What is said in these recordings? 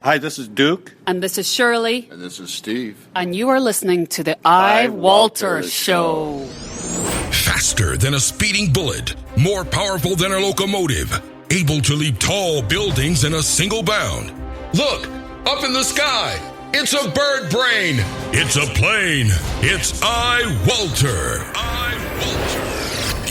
Hi, this is Duke. And this is Shirley. And this is Steve. And you are listening to the iWalter's Show. Faster than a speeding bullet, more powerful than a locomotive, able to leap tall buildings in a single bound. Look, up in the sky. It's a bird brain. It's a plane. It's iWalter.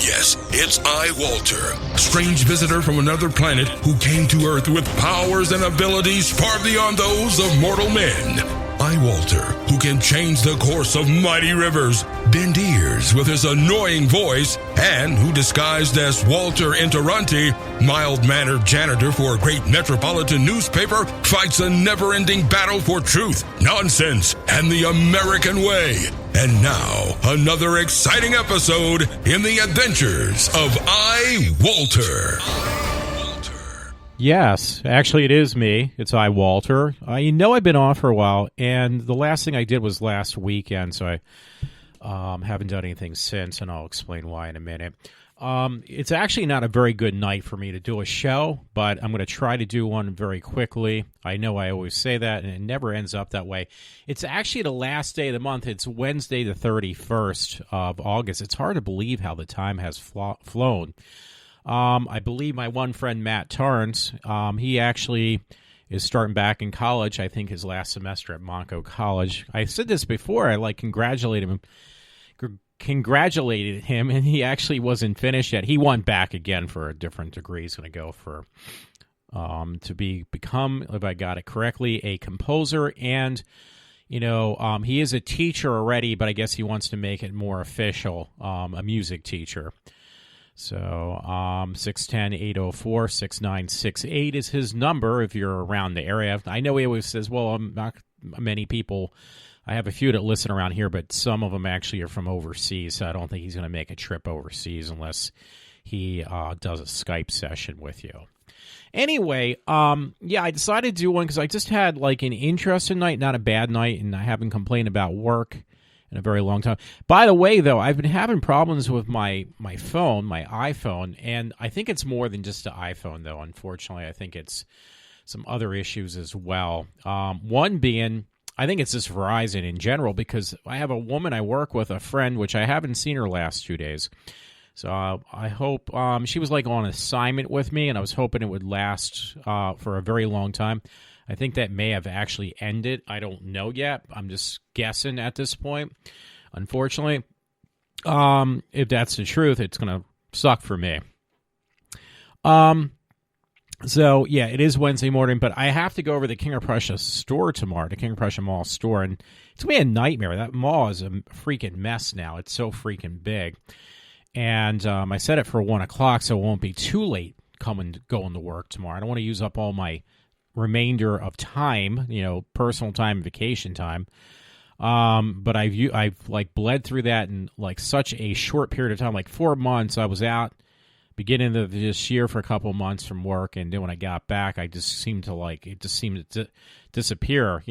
Yes, it's iWalter, strange visitor from another planet who came to Earth with powers and abilities far beyond those of mortal men. iWalter, who can change the course of mighty rivers, bend ears with his annoying voice, and who disguised as Walter Interranti, mild-mannered janitor for a great metropolitan newspaper, fights a never-ending battle for truth, nonsense, and the American way. And now, another exciting episode in the adventures of iWalter. Yes, actually it is me. It's iWalter. I've been off for a while, and the last thing I did was last weekend, so I haven't done anything since, and I'll explain why in a minute. It's actually not a very good night for me to do a show, but I'm going to try to do one very quickly. I know I always say that, and it never ends up that way. It's actually the last day of the month. It's Wednesday the 31st of August. It's hard to believe how the time has flown. I believe my one friend, Matt Torrance, he actually is starting back in college. I think his last semester at Monaco College. I said this before. I congratulated him, and he actually wasn't finished yet. He went back again for a different degree. He's going to go for to become, if I got it correctly, a composer. And he is a teacher already, but I guess he wants to make it more official, a music teacher. So 610-804-6968 is his number if you're around the area. I know he always says, well, I'm not many people. I have a few that listen around here, but some of them actually are from overseas, so I don't think he's going to make a trip overseas unless he does a Skype session with you. Anyway, I decided to do one because I just had like an interesting night, not a bad night, and I haven't complained about work in a very long time. By the way, though, I've been having problems with my phone, my iPhone, and I think it's more than just the iPhone, though, unfortunately. I think it's some other issues as well. One being, I think it's just Verizon in general, because I have a woman I work with, a friend, which I haven't seen her last 2 days. So I hope she was like on assignment with me, and I was hoping it would last for a very long time. I think that may have actually ended. I don't know yet. I'm just guessing at this point. Unfortunately, if that's the truth, it's going to suck for me. So, yeah, it is Wednesday morning, but I have to go over to the King of Prussia store tomorrow, the King of Prussia Mall store, and it's going to be a nightmare. That mall is a freaking mess now. It's so freaking big. And I set it for 1 o'clock, so it won't be too late going to work tomorrow. I don't want to use up all my remainder of time, personal time, vacation time. But I've like bled through that in like such a short period of time, like 4 months. I was out beginning of this year for a couple of months from work, and then when I got back, it just seemed to disappear,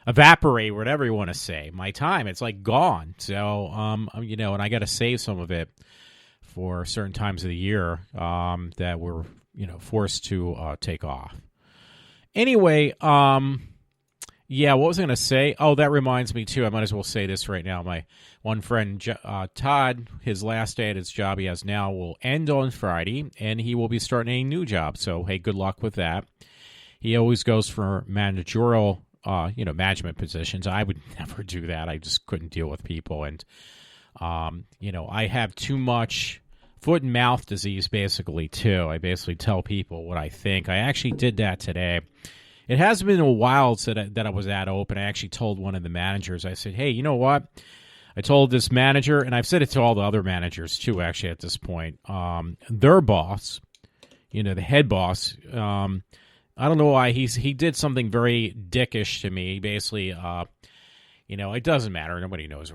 evaporate, whatever you want to say. My time, it's like gone. So, and I got to save some of it for certain times of the year that we're forced to take off. Anyway, what was I going to say? Oh, that reminds me, too. I might as well say this right now. My one friend, Todd, his last day at his job he has now will end on Friday, and he will be starting a new job. So, hey, good luck with that. He always goes for managerial, management positions. I would never do that. I just couldn't deal with people. And, I have too much foot and mouth disease, basically, too. I basically tell people what I think. I actually did that today. It has been a while since that I was at Open. I actually told one of the managers, I said, hey, you know what? I told this manager, and I've said it to all the other managers, too, actually, at this point. Their boss, the head boss, I don't know why, he did something very dickish to me. Basically, it doesn't matter. Nobody knows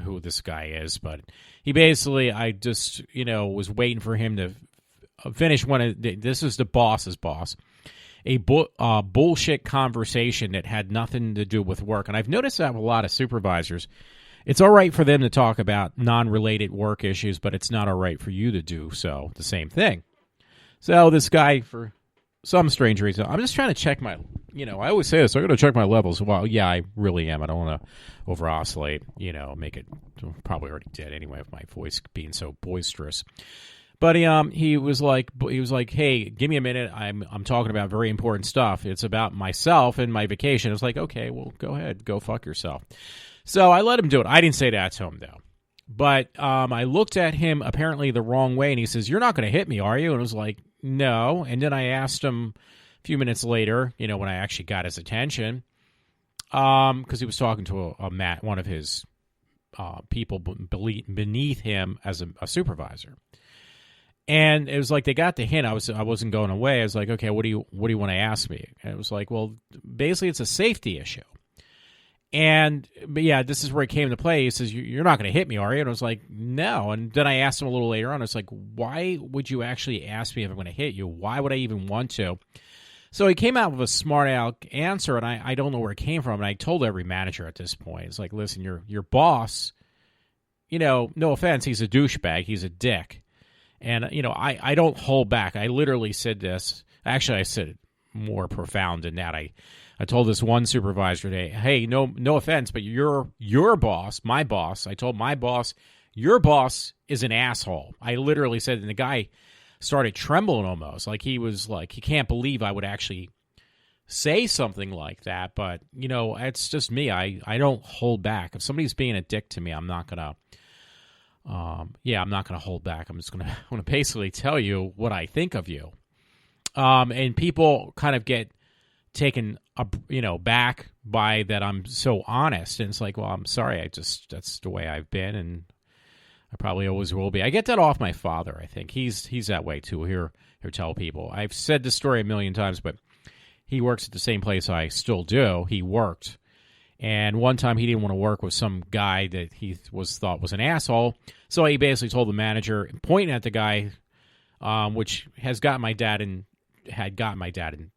who this guy is, but he basically, I just, was waiting for him to finish this is the boss's boss, a bullshit conversation that had nothing to do with work. And I've noticed that with a lot of supervisors. It's all right for them to talk about non-related work issues, but it's not all right for you to do so, the same thing. So this guy, for some strange reason, I'm just trying to check my, I always say this, I'm going to check my levels. Well, yeah, I really am. I don't want to over-oscillate, make it, probably already did anyway with my voice being so boisterous. But he was like, hey, give me a minute. I'm talking about very important stuff. It's about myself and my vacation. It's like, okay, well, go ahead. Go fuck yourself. So I let him do it. I didn't say that to him, though. But I looked at him apparently the wrong way, and he says, you're not going to hit me, are you? And I was like, no. And then I asked him a few minutes later, when I actually got his attention, because he was talking to one of his people beneath him as a supervisor. And it was like they got the hint. I wasn't going away. I was like, okay, what do you want to ask me? And it was like, well, basically it's a safety issue. But yeah, this is where it came to play. He says, you're not going to hit me, are you? And I was like, no. And then I asked him a little later on, I was like, why would you actually ask me if I'm going to hit you? Why would I even want to? So he came out with a smart aleck answer, and I don't know where it came from. And I told every manager at this point, it's like, listen, your boss, no offense, he's a douchebag. He's a dick. And, I don't hold back. I literally said this. Actually, I said it more profound than that. I told this one supervisor today, hey, no offense, but your boss, my boss, I told my boss, your boss is an asshole. I literally said, and the guy started trembling almost. Like he was like, he can't believe I would actually say something like that. But, it's just me. I don't hold back. If somebody's being a dick to me, I'm not going to. I'm not going to hold back. I'm just going to basically tell you what I think of you. And people kind of get taken, back by that I'm so honest. And it's like, well, I'm sorry. That's the way I've been, and I probably always will be. I get that off my father, I think. He's that way, too. He'll tell people. I've said this story a million times, but he works at the same place I still do. He worked. And one time he didn't want to work with some guy that he thought was an asshole. So he basically told the manager, pointing at the guy, which had gotten my dad in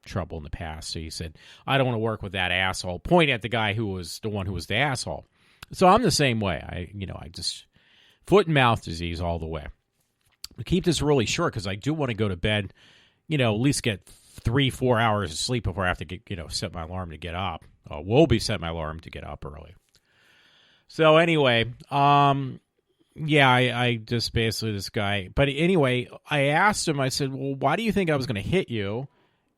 trouble in the past. So he said, I don't want to work with that asshole. Point at the guy who was the one who was the asshole. So I'm the same way. I just foot and mouth disease all the way. We keep this really short because I do want to go to bed, at least get 3-4 hours of sleep before I have to get, set my alarm to get up. Will be set my alarm to get up early. So anyway, I just basically this guy. But anyway, I asked him, I said, well, why do you think I was going to hit you?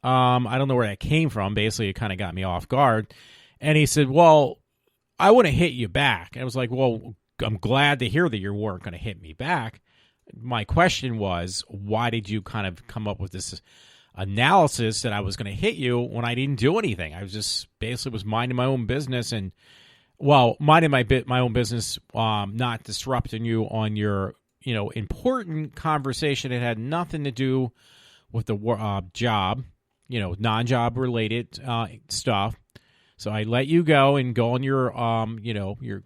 I don't know where that came from. Basically, it kind of got me off guard. And he said, well, I want to hit you back. And I was like, well, I'm glad to hear that you weren't going to hit me back. My question was, why did you kind of come up with this analysis that I was going to hit you when I didn't do anything? I was just basically was minding my own business and, minding my own business, not disrupting you on your, important conversation. It had nothing to do with the job, non-job related stuff. So I let you go and go on your, you're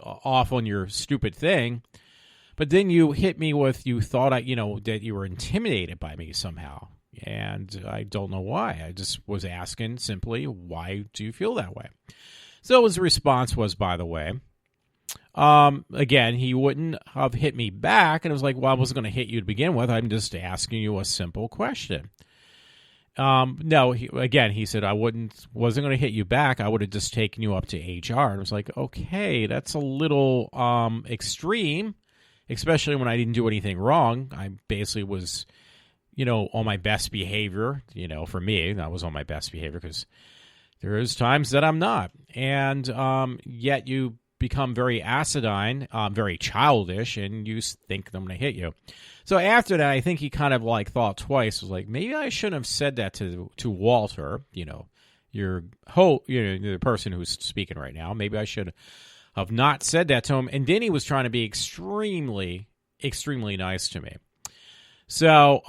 off on your stupid thing. But then you hit me with, you thought that you were intimidated by me somehow. And I don't know why. I just was asking simply, why do you feel that way? So his response was, by the way, again, he wouldn't have hit me back. And it was like, well, I wasn't going to hit you to begin with. I'm just asking you a simple question. No, he said, wasn't going to hit you back. I would have just taken you up to HR. And I was like, okay, that's a little extreme, especially when I didn't do anything wrong. I basically was, on my best behavior. For me, that was on my best behavior because there is times that I'm not. And yet you become very acidine, very childish, and you think I'm going to hit you. So after that, I think he kind of thought twice. Was like, maybe I shouldn't have said that to Walter, the person who's speaking right now. Maybe I should have not said that to him. And then he was trying to be extremely, extremely nice to me. So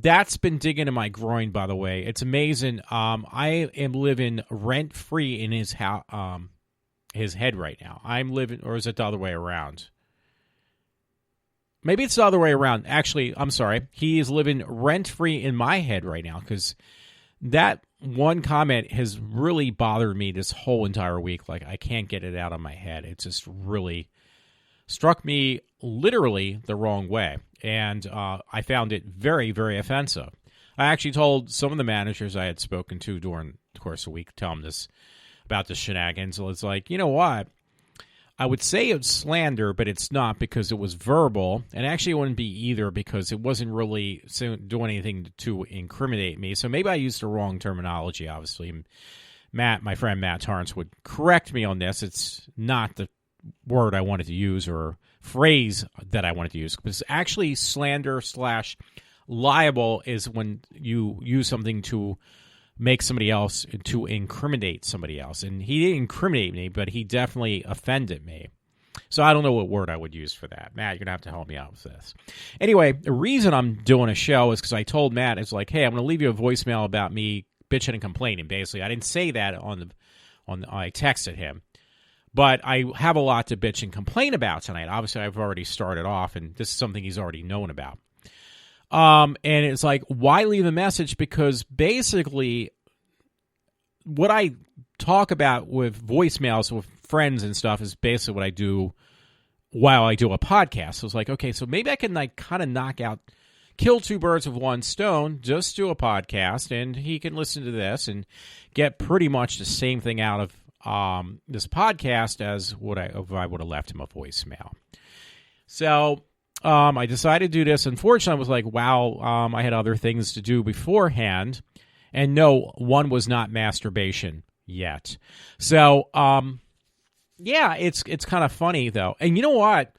that's been digging in my groin, by the way. It's amazing. I am living rent-free in his head right now. I'm living, or is it the other way around? Maybe it's the other way around. Actually, I'm sorry. He is living rent-free in my head right now because that one comment has really bothered me this whole entire week. I can't get it out of my head. It just really struck me literally the wrong way. And I found it very, very offensive. I actually told some of the managers I had spoken to during the course of the week, tell them this about the shenanigans. So it's like, you know what? I would say it's slander, but it's not because it was verbal. And actually it wouldn't be either because it wasn't really doing anything to incriminate me. So maybe I used the wrong terminology, obviously. Matt, my friend Matt Torrance, would correct me on this. It's not the word I wanted to use or phrase that I wanted to use. Because actually slander / liable is when you use something to make somebody else, to incriminate somebody else. And he didn't incriminate me, but he definitely offended me. So I don't know what word I would use for that. Matt, you're going to have to help me out with this. Anyway, the reason I'm doing a show is because I told Matt, it's like, hey, I'm going to leave you a voicemail about me bitching and complaining, basically. I didn't say that I texted him. But I have a lot to bitch and complain about tonight. Obviously, I've already started off, and this is something he's already known about. And it's like, why leave a message? Because basically, what I talk about with voicemails with friends and stuff is basically what I do while I do a podcast. So it's like, okay, so maybe I can like kind of kill two birds with one stone, just do a podcast, and he can listen to this and get pretty much the same thing out of this podcast as if I would have left him a voicemail. So I decided to do this. Unfortunately, I was like, wow, I had other things to do beforehand. And no, one was not masturbation yet. So, yeah, it's kind of funny, though. And you know what?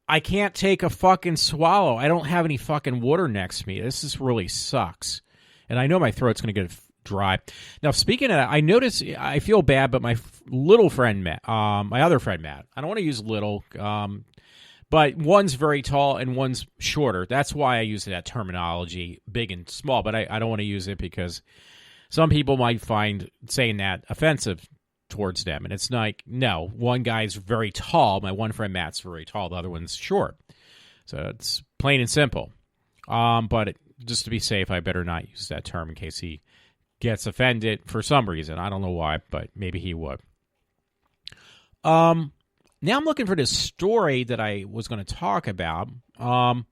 I can't take a fucking swallow. I don't have any fucking water next to me. This just really sucks. And I know my throat's going to get dry. Now, speaking of that, I notice, I feel bad, but my little friend Matt, my other friend Matt, I don't want to use little, but one's very tall and one's shorter. That's why I use that terminology, big and small, but I don't want to use it because some people might find saying that offensive towards them. And it's like, no, one guy's very tall. My one friend Matt's very tall. The other one's short. So it's plain and simple. But just to be safe, I better not use that term in case he gets offended for some reason. I don't know why, but maybe he would. Now I'm looking for this story that I was going to talk about. Actually,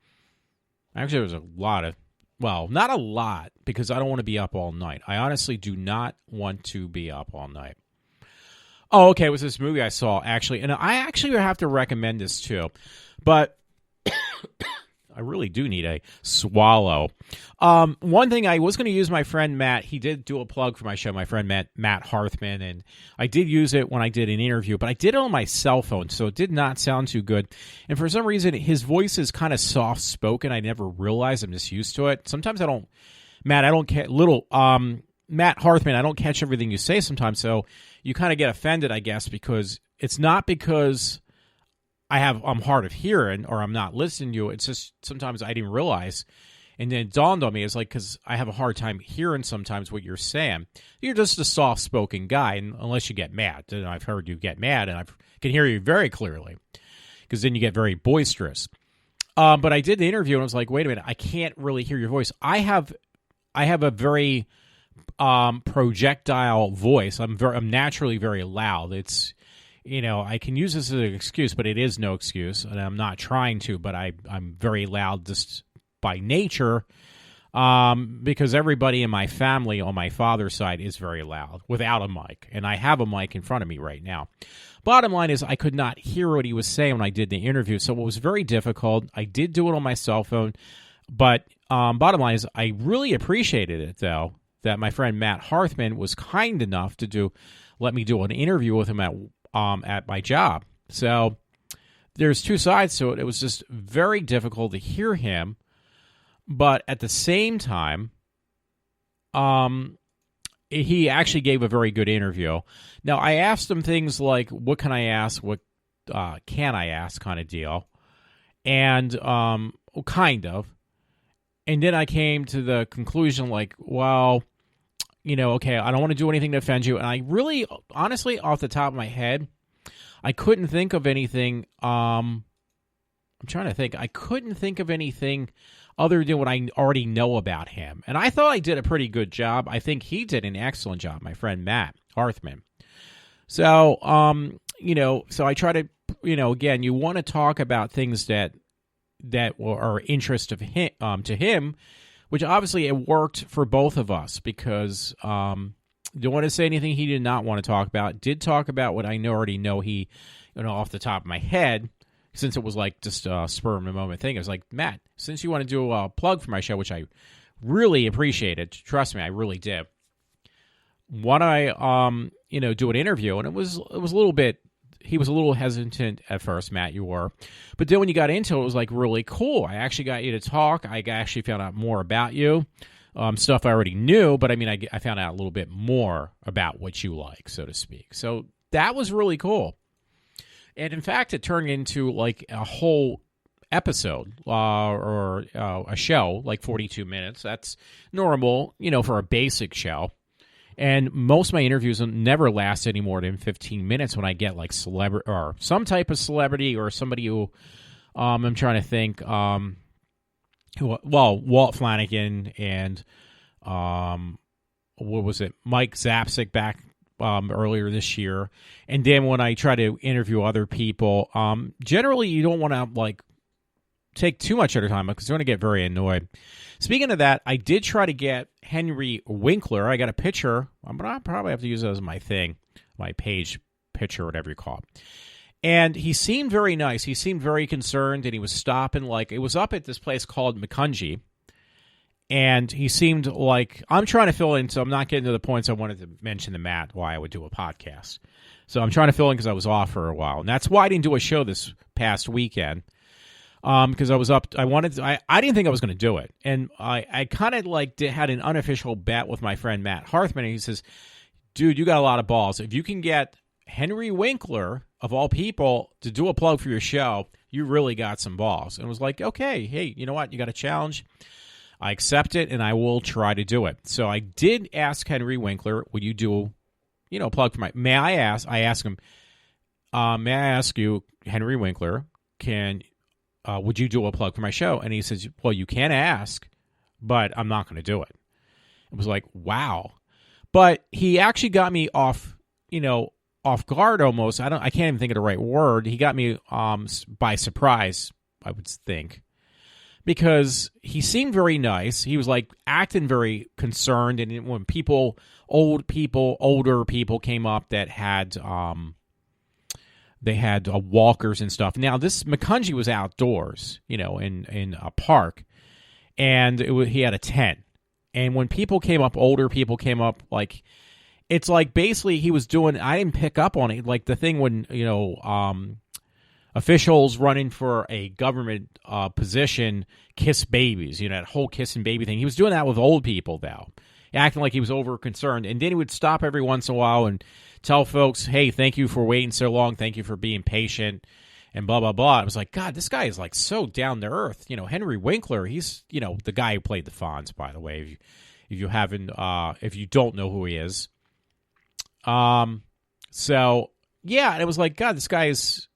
there was a lot of, well, not a lot, because I don't want to be up all night. I honestly do not want to be up all night. Oh, okay, it was this movie I saw, actually, and I actually would have to recommend this, too. But I really do need a swallow. One thing, I was going to use my friend Matt. He did do a plug for my show, my friend Matt Harthman, and I did use it when I did an interview, but I did it on my cell phone, so it did not sound too good. And for some reason, his voice is kind of soft-spoken. I never realized. I'm just used to it. Sometimes I don't Matt Harthman, I don't catch everything you say sometimes, so you kind of get offended, I guess, because it's not because I'm hard of hearing or I'm not listening to you. It's just sometimes I didn't realize. And then it dawned on me, it's like, because I have a hard time hearing sometimes what you're saying. You're just a soft-spoken guy, and unless you get mad. And I've heard you get mad, and I can hear you very clearly, because then you get very boisterous. But I did the interview, and I was like, wait a minute, I can't really hear your voice. I have a very projectile voice. I'm naturally very loud. It's, I can use this as an excuse, but it is no excuse, and I'm not trying to, but I'm very loud just by nature, because everybody in my family on my father's side is very loud without a mic, and I have a mic in front of me right now. Bottom line is I could not hear what he was saying when I did the interview, so it was very difficult. I did do it on my cell phone, but bottom line is I really appreciated it, though, that my friend Matt Harthman was kind enough to let me do an interview with him at my job. So there's two sides to it. It was just very difficult to hear him, but at the same time, he actually gave a very good interview. Now, I asked him things like, what can I ask? What can I ask kind of deal? And kind of. And then I came to the conclusion like, well, okay, I don't want to do anything to offend you. And I really, honestly, off the top of my head, I couldn't think of anything. I'm trying to think. I couldn't think of anything other than what I already know about him. And I thought I did a pretty good job. I think he did an excellent job, my friend Matt Harthman. So, so I try to, again, you want to talk about things that are interest of him, to him, which obviously it worked for both of us because don't want to say anything he did not want to talk about. Did talk about what I already know he, off the top of my head, since it was like just a spur of the moment thing. I was like, Matt, since you want to do a plug for my show, which I really appreciated, trust me, I really did. Why don't I, do an interview? And it was a little bit. He was a little hesitant at first, Matt, you were. But then when you got into it, it was like really cool. I actually got you to talk. I actually found out more about you. Stuff I already knew, but I mean, I found out a little bit more about what you like, so to speak. So that was really cool. And in fact, it turned into like a whole episode or a show, like 42 minutes. That's normal, for a basic show. And most of my interviews never last any more than 15 minutes when I get like celebrity or some type of celebrity or somebody who I'm trying to think. Walt Flanagan and what was it? Mike Zapsik back earlier this year. And then when I try to interview other people, generally you don't want to like take too much of their time because you're going to get very annoyed. Speaking of that, I did try to get Henry Winkler. I got a picture. I'm going to probably have to use it as my thing, my page picture, whatever you call it. And he seemed very nice. He seemed very concerned, and he was stopping like it was up at this place called McCungy. And he seemed like I'm trying to fill in, so I'm not getting to the points I wanted to mention to Matt why I would do a podcast. So I'm trying to fill in because I was off for a while, and that's why I didn't do a show this past weekend. Because I was up, I didn't think I was going to do it, and I kind of like had an unofficial bet with my friend Matt Harthman, and he says, "Dude, you got a lot of balls. If you can get Henry Winkler of all people to do a plug for your show, you really got some balls." And I was like, "Okay, hey, you know what? You got a challenge. I accept it, and I will try to do it." So I did ask Henry Winkler, "Would you do, a plug for my?" May I ask? I asked him, "May I ask you, Henry Winkler, would you do a plug for my show?" And he says, "Well, you can ask, but I'm not going to do it." It was like, wow. But he actually got me off guard almost. I can't even think of the right word. He got me by surprise, I would think, because he seemed very nice. He was like acting very concerned, and when older people came up that had they had walkers and stuff. Now, this McCungy was outdoors, in a park, and he had a tent. And when people came up, older people came up, like, it's like basically he was doing, I didn't pick up on it, like the thing when, officials running for a government position kiss babies, that whole kissing baby thing. He was doing that with old people, though, acting like he was over concerned. And then he would stop every once in a while and tell folks, "Hey, thank you for waiting so long. Thank you for being patient," and blah, blah, blah. I was like, God, this guy is like so down to earth. Henry Winkler, he's, the guy who played the Fonz, by the way, if you don't know who he is. So yeah, and it was like, God, this guy is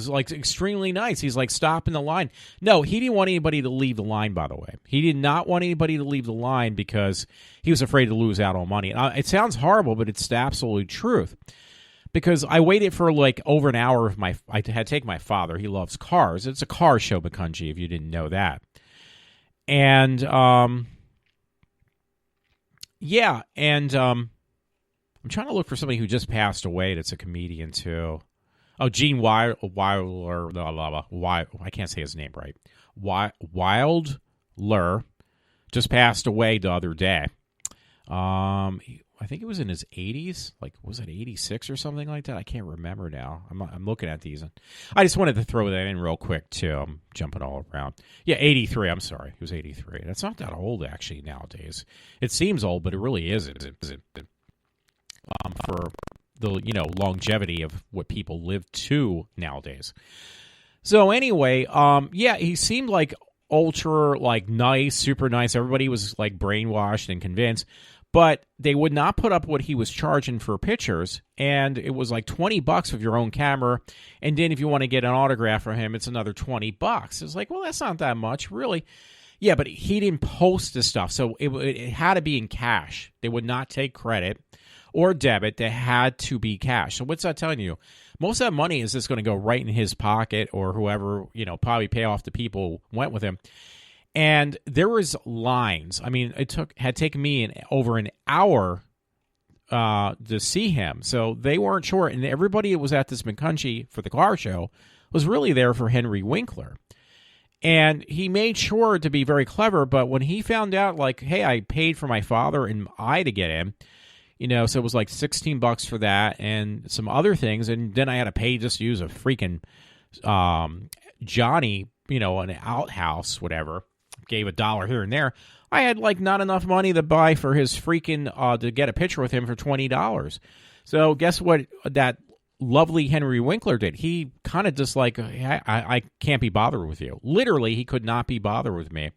like extremely nice. He's like stopping the line. No, he didn't want anybody to leave the line, by the way. He did not want anybody to leave the line because he was afraid to lose out on money. And it sounds horrible, but it's the absolute truth. Because I waited for like over an hour. I had to take my father. He loves cars. It's a car show, McCungy, if you didn't know that. And, yeah, and I'm trying to look for somebody who just passed away that's a comedian, too. Oh, Gene Wilder, I can't say his name right. Wilder just passed away the other day. I think it was in his 80s. Like, was it 86 or something like that? I can't remember now. I'm looking at these. I just wanted to throw that in real quick, too. I'm jumping all around. Yeah, 83. I'm sorry. He was 83. That's not that old, actually, nowadays. It seems old, but it really isn't. For the longevity of what people live to nowadays. So anyway, yeah, he seemed like ultra nice, super nice. Everybody was like brainwashed and convinced, but they would not put up what he was charging for pictures, and it was like $20 with your own camera, and then if you want to get an autograph from him, it's another $20. It's like, well, that's not that much, really. Yeah, but he didn't post the stuff, so it had to be in cash. They would not take credit or debit. They had to be cash. So what's that telling you? Most of that money is just going to go right in his pocket, or whoever, probably pay off the people who went with him. And there was lines. I mean, had taken me over an hour to see him. So they weren't sure. And everybody that was at this McCunchy for the car show was really there for Henry Winkler. And he made sure to be very clever. But when he found out, like, hey, I paid for my father and I to get in, so it was like $16 for that and some other things. And then I had to pay just to use a freaking Johnny, an outhouse, whatever. Gave $1 here and there. I had like not enough money to buy for his freaking to get a picture with him for $20. So guess what that lovely Henry Winkler did? He kind of just like, I can't be bothered with you. Literally, he could not be bothered with me.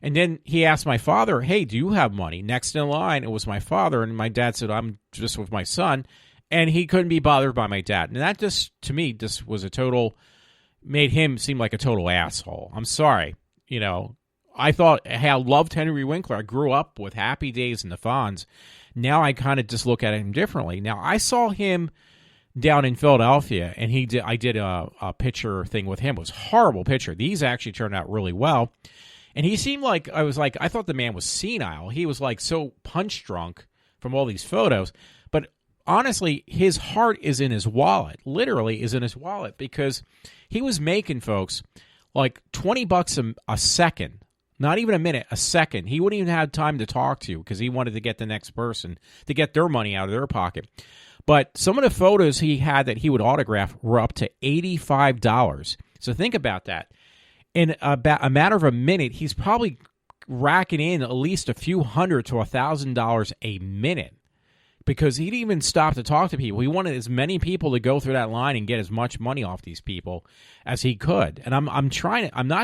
And then he asked my father, hey, do you have money? Next in line, it was my father. And my dad said, I'm just with my son. And he couldn't be bothered by my dad. And that just, to me, just was made him seem like a total asshole. I'm sorry. I thought, hey, I loved Henry Winkler. I grew up with Happy Days and the Fonz. Now I kind of just look at him differently. Now, I saw him down in Philadelphia, and I did a picture thing with him. It was a horrible picture. These actually turned out really well. And he seemed like, I thought the man was senile. He was like so punch drunk from all these photos. But honestly, his heart is in his wallet, literally is in his wallet, because he was making, folks, like $20 a second. Not even a minute, a second. He wouldn't even have time to talk to you because he wanted to get the next person to get their money out of their pocket. But some of the photos he had that he would autograph were up to $85. So think about that. In about a matter of a minute, he's probably racking in at least a few $100 to $1,000 a minute because he didn't even stop to talk to people. He wanted as many people to go through that line and get as much money off these people as he could. And I'm not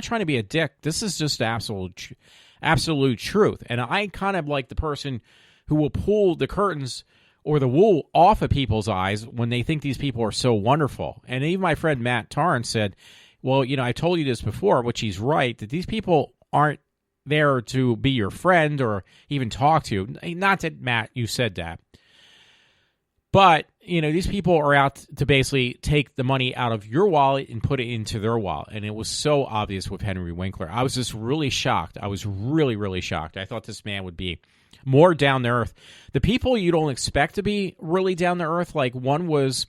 trying to be a dick. This is just absolute truth. And I kind of like the person who will pull the curtains or the wool off of people's eyes when they think these people are so wonderful. And even my friend Matt Torrance said, well, I told you this before, which he's right, that these people aren't there to be your friend or even talk to you. Not that, Matt, you said that. But, these people are out to basically take the money out of your wallet and put it into their wallet. And it was so obvious with Henry Winkler. I was just really shocked. I was really, really shocked. I thought this man would be more down to earth. The people you don't expect to be really down to earth, like one was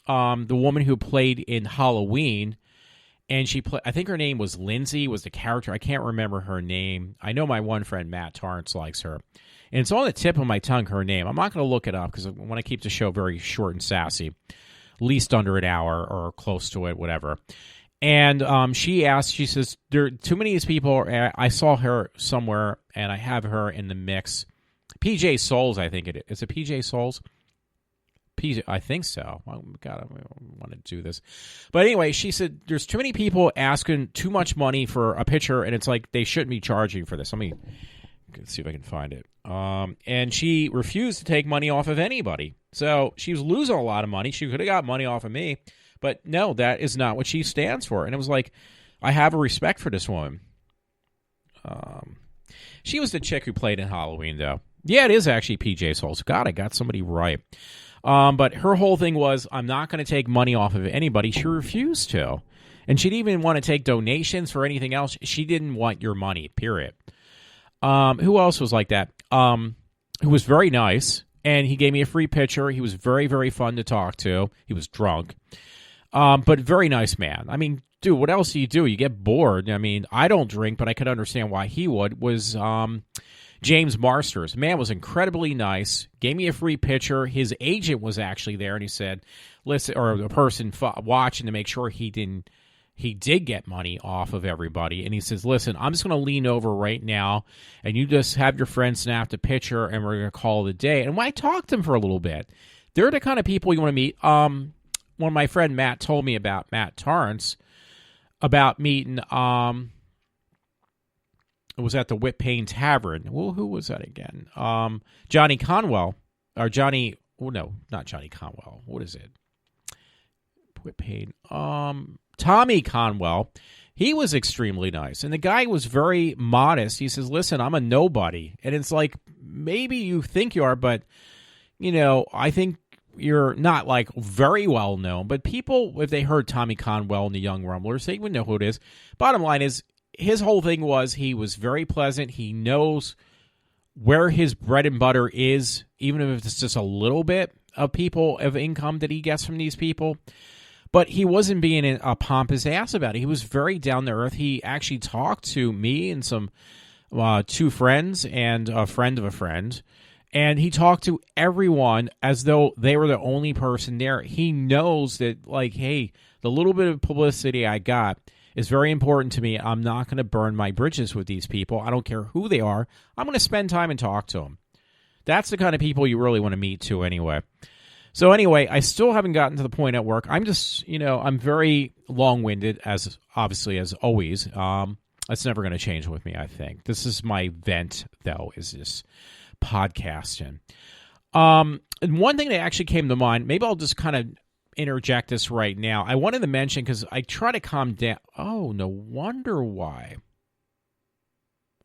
the woman who played in Halloween. And I think her name was Lindsay, was the character. I can't remember her name. I know my one friend, Matt Torrance, likes her. And it's on the tip of my tongue, her name. I'm not going to look it up because I want to keep the show very short and sassy, at least under an hour or close to it, whatever. And she says, there are too many of these people. I saw her somewhere, and I have her in the mix. PJ Souls, I think it is. Is it PJ Souls? I think so. Oh, God, I want to do this. But anyway, she said there's too many people asking too much money for a picture, and it's like they shouldn't be charging for this. Let me see if I can find it. And she refused to take money off of anybody. So she was losing a lot of money. She could have got money off of me. But no, that is not what she stands for. And it was like, I have a respect for this woman. She was the chick who played in Halloween, though. Yeah, it is actually PJ Souls. God, I got somebody right. But her whole thing was, I'm not going to take money off of anybody. She refused to. And she didn't even want to take donations for anything else. She didn't want your money, period. Who else was like that? Who was very nice, and he gave me a free picture. He was very, very fun to talk to. He was drunk, but very nice man. I mean, dude, what else do? You get bored. I mean, I don't drink, but I could understand why he would. Was James Marsters. Man was incredibly nice. Gave me a free picture. His agent was actually there, and he said, listen, or the person watching to make sure he did get money off of everybody. And he says, listen, I'm just going to lean over right now, and you just have your friend snap the picture, and we're going to call it a day. And when I talked to him for a little bit, they're the kind of people you want to meet. When my friend Matt told me about Matt Torrance, about meeting, it was at the Whit Payne Tavern. Well, who was that again? Johnny Conwell. Or Johnny... Oh, no, not Johnny Conwell. What is it? Whit Payne. Tommy Conwell. He was extremely nice. And the guy was very modest. He says, listen, I'm a nobody. And it's like, maybe you think you are, but, I think you're not, like, very well known. But people, if they heard Tommy Conwell and the Young Rumblers, they would know who it is. Bottom line is, his whole thing was he was very pleasant. He knows where his bread and butter is, even if it's just a little bit of people of income that he gets from these people. But he wasn't being a pompous ass about it. He was very down to earth. He actually talked to me and some two friends and a friend of a friend, and he talked to everyone as though they were the only person there. He knows that, like, hey, the little bit of publicity I got is very important to me. I'm not going to burn my bridges with these people. I don't care who they are. I'm going to spend time and talk to them. That's the kind of people you really want to meet too anyway. So anyway, I still haven't gotten to the point at work. I'm just, I'm very long-winded, as obviously as always. That's never going to change with me, I think. This is my vent, though, is this podcasting. And one thing that actually came to mind, maybe I'll just kind of interject this right now. I wanted to mention, because I try to calm down. Oh, no wonder why.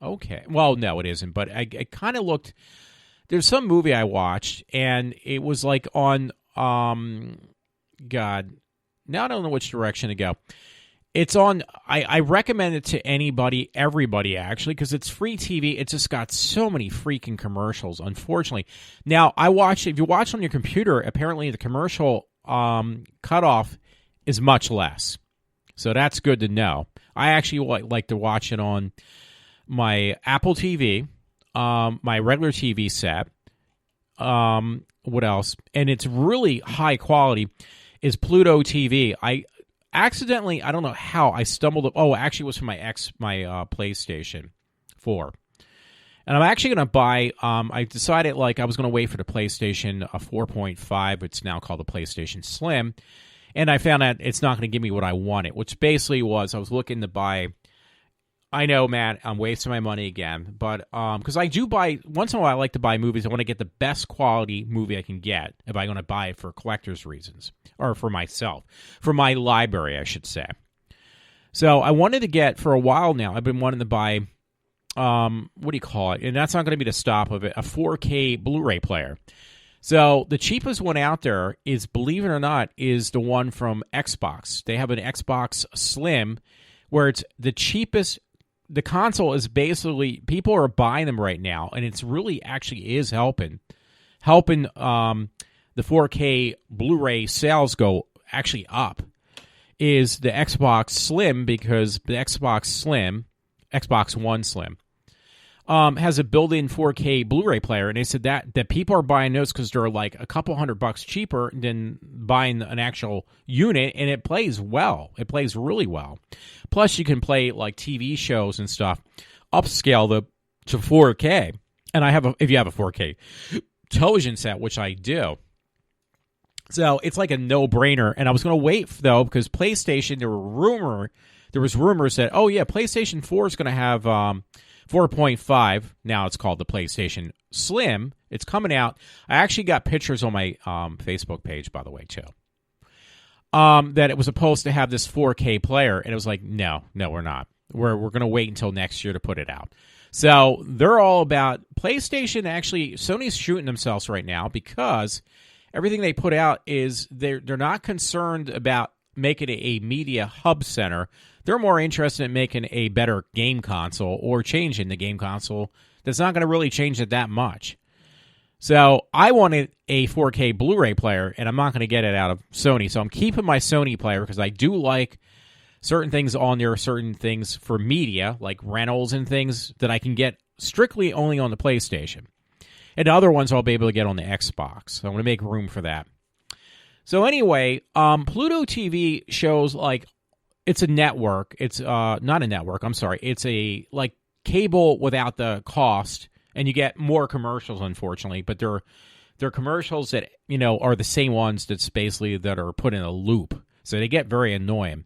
Okay. Well, no, it isn't. But I kind of looked. There's some movie I watched, and it was like on, God, now I don't know which direction to go. It's on, I recommend it to anybody, everybody, actually, because it's free TV. It just got so many freaking commercials, unfortunately. Now, if you watch on your computer, apparently the commercial cutoff is much less. So that's good to know. I actually like to watch it on my Apple TV, my regular TV set. What else? And it's really high quality, is Pluto TV. I accidentally, I don't know how, I stumbled. Actually it was from my PlayStation 4. And I'm actually going to buy, I decided I was going to wait for the PlayStation 4.5. It's now called the PlayStation Slim. And I found out it's not going to give me what I wanted, which basically was I was looking to buy. I know, Matt, I'm wasting my money again, but because I do buy, once in a while I like to buy movies. I want to get the best quality movie I can get if I'm going to buy it for collector's reasons, or for myself, for my library, I should say. So I wanted to get, for a while now, I've been wanting to buy, what do you call it? And that's not going to be the stop of it, a 4K Blu-ray player. So the cheapest one out there is, believe it or not, is the one from Xbox. They have an Xbox Slim where it's the cheapest. The console is basically, people are buying them right now, and it's really actually is helping the 4K Blu-ray sales go actually up, is the Xbox Slim, because the Xbox One Slim, has a built-in 4K Blu-ray player, and they said that people are buying those because they're like a couple $100 cheaper than buying an actual unit, and it plays well. It plays really well. Plus, you can play like TV shows and stuff, upscale to 4K. And if you have a 4K television set, which I do. So it's like a no-brainer. And I was going to wait, though, because PlayStation, there was rumors that, PlayStation 4 is going to have 4.5. Now it's called the PlayStation Slim. It's coming out. I actually got pictures on my Facebook page, by the way, too. That it was supposed to have this 4K player, and it was like, no, we're not. We're going to wait until next year to put it out. So they're all about PlayStation. Actually, Sony's shooting themselves right now, because everything they put out is they're not concerned about making it a media hub center. They're more interested in making a better game console, or changing the game console that's not going to really change it that much. So I wanted a 4K Blu-ray player, and I'm not going to get it out of Sony. So I'm keeping my Sony player, because I do like certain things on there, certain things for media, like rentals and things that I can get strictly only on the PlayStation. And the other ones I'll be able to get on the Xbox. So I'm going to make room for that. So anyway, Pluto TV shows, like, it's a network. It's not a network, I'm sorry. It's a like cable without the cost. And you get more commercials, unfortunately, but they're commercials that, are the same ones that are put in a loop. So they get very annoying.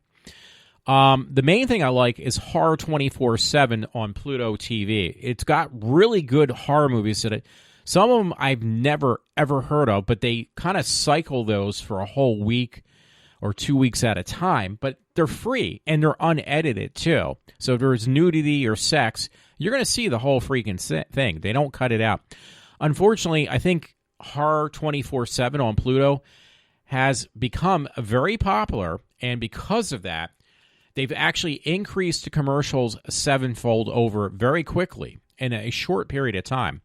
The main thing I like is Horror 24/7 on Pluto TV. It's got really good horror movies in it. Some of them I've never, ever heard of, but they kind of cycle those for a whole week or 2 weeks at a time. But they're free, and they're unedited, too. So if there's nudity or sex, you're going to see the whole freaking thing. They don't cut it out. Unfortunately, I think Horror 24/7 on Pluto has become very popular, and because of that, they've actually increased the commercials sevenfold over very quickly in a short period of time.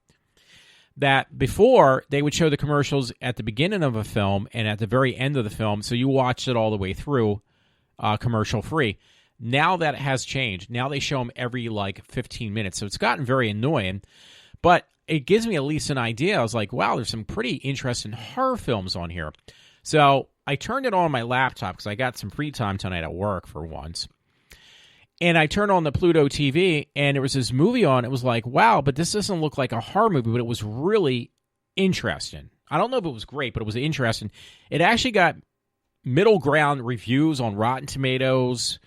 That before, they would show the commercials at the beginning of a film and at the very end of the film, so you watched it all the way through commercial-free. Now that has changed. Now they show them every, 15 minutes, so it's gotten very annoying. But it gives me at least an idea. I was like, wow, there's some pretty interesting horror films on here. So I turned it on my laptop because I got some free time tonight at work for once. And I turned on the Pluto TV, and there was this movie on. It was like, wow, but this doesn't look like a horror movie, but it was really interesting. I don't know if it was great, but it was interesting. It actually got middle ground reviews on Rotten Tomatoes.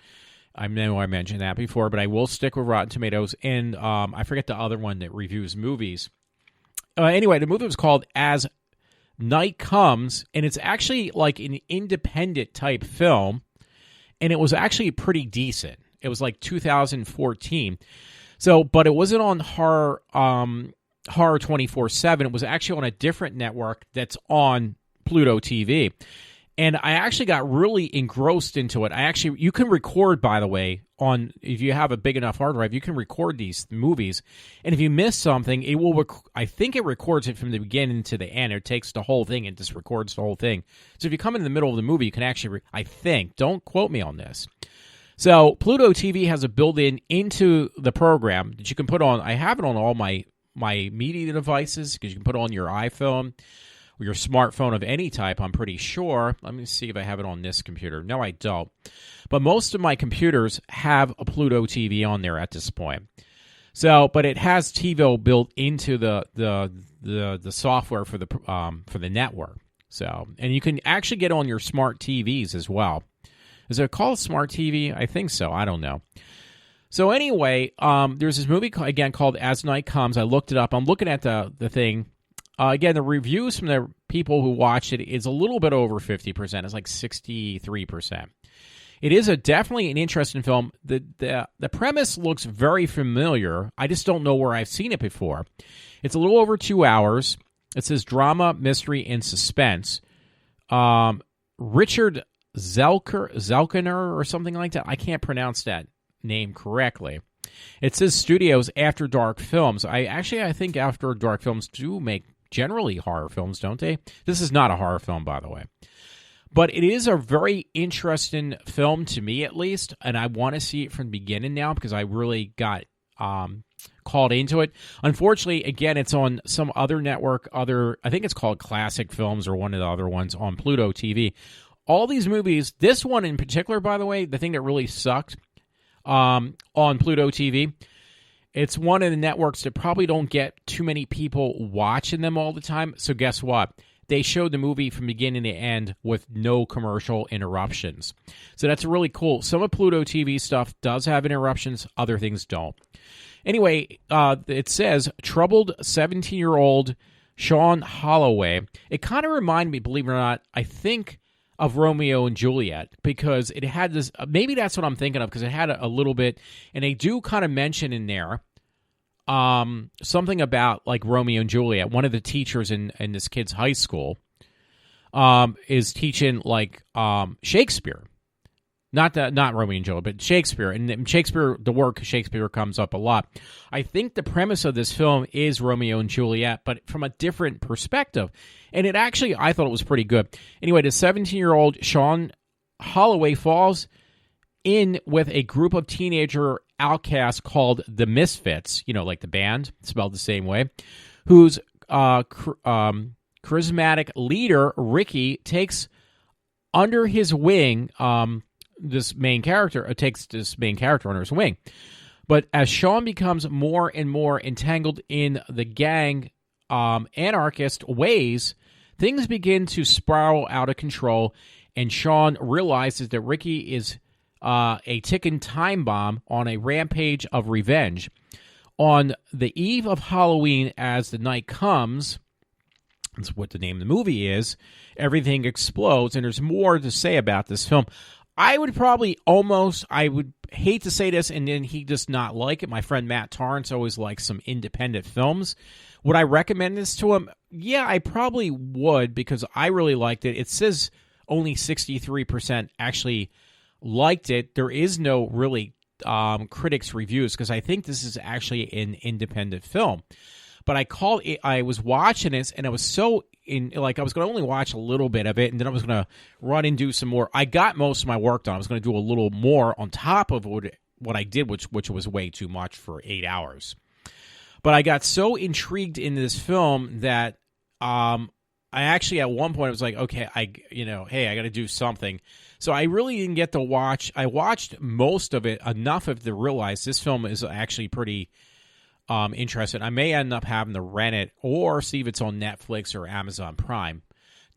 I know I mentioned that before, but I will stick with Rotten Tomatoes. And I forget the other one that reviews movies. Anyway, the movie was called As Night Comes, and it's actually like an independent type film, and it was actually pretty decent. It was like 2014. So, but it wasn't on Horror 24/7. It was actually on a different network that's on Pluto TV. And I actually got really engrossed into it. You can record, by the way, if you have a big enough hard drive, you can record these movies. And if you miss something, it will. I think it records it from the beginning to the end. It takes the whole thing and just records the whole thing. So if you come in the middle of the movie, you can actually. I think. Don't quote me on this. So Pluto TV has a built-in into the program that you can put on. I have it on all my media devices because you can put it on your iPhone or your smartphone of any type, I'm pretty sure. Let me see if I have it on this computer. No, I don't. But most of my computers have a Pluto TV on there at this point. So, but it has TiVo built into the software for the network. So, and you can actually get on your smart TVs as well. Is it called Smart TV? I think so. I don't know. So anyway, there's this movie again called As Night Comes. I looked it up. I'm looking at the thing. Again, the reviews from the people who watched it is a little bit over 50%. It's like 63%. It is definitely an interesting film. The premise looks very familiar. I just don't know where I've seen it before. It's a little over 2 hours. It says drama, mystery, and suspense. Richard Zelkener or something like that. I can't pronounce that name correctly. It says Studios After Dark Films. I think After Dark Films do make generally horror films, don't they? This is not a horror film, by the way. But it is a very interesting film to me, at least, and I want to see it from the beginning now because I really got called into it. Unfortunately, again, it's on some other network, I think it's called Classic Films or one of the other ones on Pluto TV. All these movies, this one in particular, by the way, the thing that really sucked on Pluto TV, it's one of the networks that probably don't get too many people watching them all the time. So guess what? They showed the movie from beginning to end with no commercial interruptions. So that's really cool. Some of Pluto TV stuff does have interruptions. Other things don't. Anyway, it says, troubled 17-year-old Sean Holloway. It kind of reminded me, believe it or not, I think, of Romeo and Juliet, because it had this, maybe that's what I'm thinking of, because it had a little bit, and they do kind of mention in there something about like Romeo and Juliet. One of the teachers in this kid's high school is teaching like Shakespeare. Not Romeo and Juliet, but Shakespeare. And Shakespeare, the work Shakespeare comes up a lot. I think the premise of this film is Romeo and Juliet, but from a different perspective. And it actually, I thought it was pretty good. Anyway, the 17-year-old Sean Holloway falls in with a group of teenager outcasts called the Misfits, like the band, spelled the same way, whose charismatic leader, Ricky, takes under his wing this main character under his wing. But as Sean becomes more and more entangled in the gang anarchist ways, things begin to spiral out of control, and Sean realizes that Ricky is a ticking time bomb on a rampage of revenge. On the eve of Halloween, as the night comes, that's what the name of the movie is, everything explodes, and there's more to say about this film. I would hate to say this, and then he does not like it. My friend Matt Torrance always likes some independent films. Would I recommend this to him? Yeah, I probably would, because I really liked it. It says only 63% actually liked it. There is no really critics reviews because I think this is actually an independent film. But I was watching this, and I was so I was going to only watch a little bit of it, and then I was going to run and do some more. I got most of my work done. I was going to do a little more on top of what I did, which was way too much for 8 hours. But I got so intrigued in this film that I actually at one point I was like, okay, hey, I got to do something. So I really didn't get to watch. I watched most of it, enough of it to realize this film is actually pretty interesting. I may end up having to rent it or see if it's on Netflix or Amazon Prime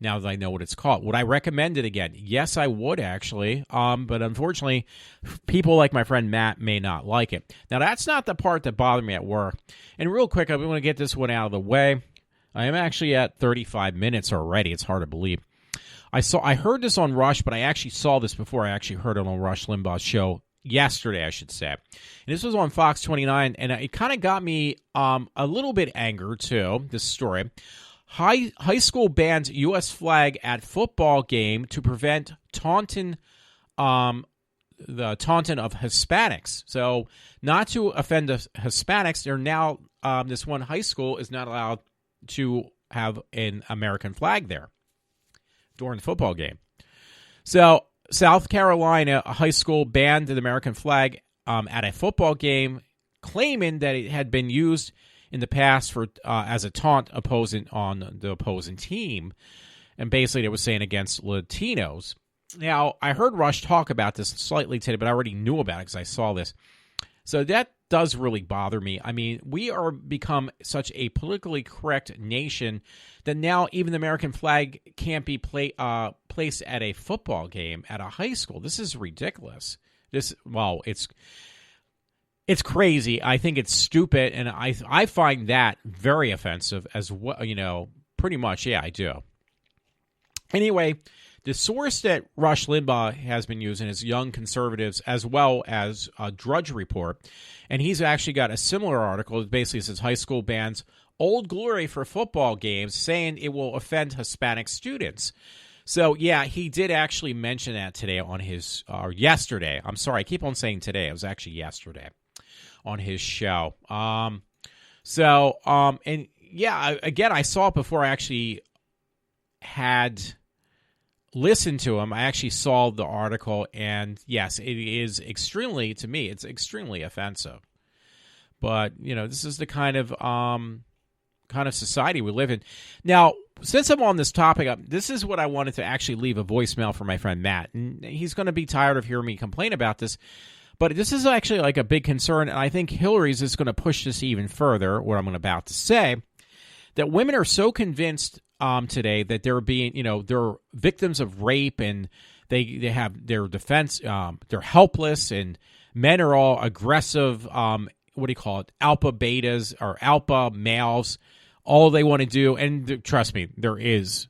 now that I know what it's called. Would I recommend it again? Yes, I would actually. But unfortunately, people like my friend Matt may not like it. Now, that's not the part that bothered me at work. And real quick, I want to get this one out of the way. I am actually at 35 minutes already. It's hard to believe. I heard this on Rush, but I actually saw this before I actually heard it on Rush Limbaugh's show yesterday, I should say. And this was on Fox 29, and it kind of got me a little bit angered, too, this story. High school bans U.S. flag at football game to prevent taunting of Hispanics. So not to offend the Hispanics, they're now, this one high school is not allowed to have an American flag there during the football game. So South Carolina, a high school banned the American flag at a football game, claiming that it had been used in the past for as a taunt on the opposing team. And basically it was saying against Latinos. Now, I heard Rush talk about this slightly today, but I already knew about it because I saw this. So that does really bother me. I mean, we are become such a politically correct nation that now even the American flag can't be placed at a football game at a high school. This is ridiculous. It's crazy. I think it's stupid, and I find that very offensive as well. Pretty much, yeah, I do. Anyway, the source that Rush Limbaugh has been using is Young Conservatives as well as Drudge Report. And he's actually got a similar article that basically says high school bans Old Glory for football games, saying it will offend Hispanic students. So, yeah, he did actually mention that today on his, yesterday. I'm sorry, I keep on saying today. It was actually yesterday on his show. And yeah, again, I saw it before I actually had listened to him. I actually saw the article, and yes, it is extremely, to me, it's extremely offensive. But, this is the kind of society we live in. Now, since I'm on this topic, this is what I wanted to actually leave a voicemail for my friend Matt. And he's going to be tired of hearing me complain about this. But this is actually like a big concern, and I think Hillary's is going to push this even further, what I'm about to say, that women are so convinced today that they're being, they're victims of rape, and they have their defense, they're helpless, and men are all aggressive, alpha betas or alpha males. All they want to do, and trust me, there is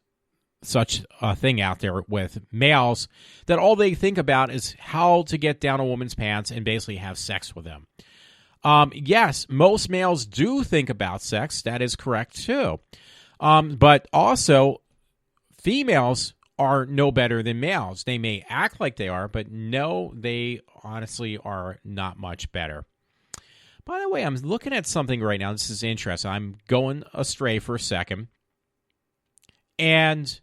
such a thing out there with males that all they think about is how to get down a woman's pants and basically have sex with them. Yes, most males do think about sex. That is correct too. But also females are no better than males. They may act like they are, but no, they honestly are not much better. By the way, I'm looking at something right now. This is interesting. I'm going astray for a second. And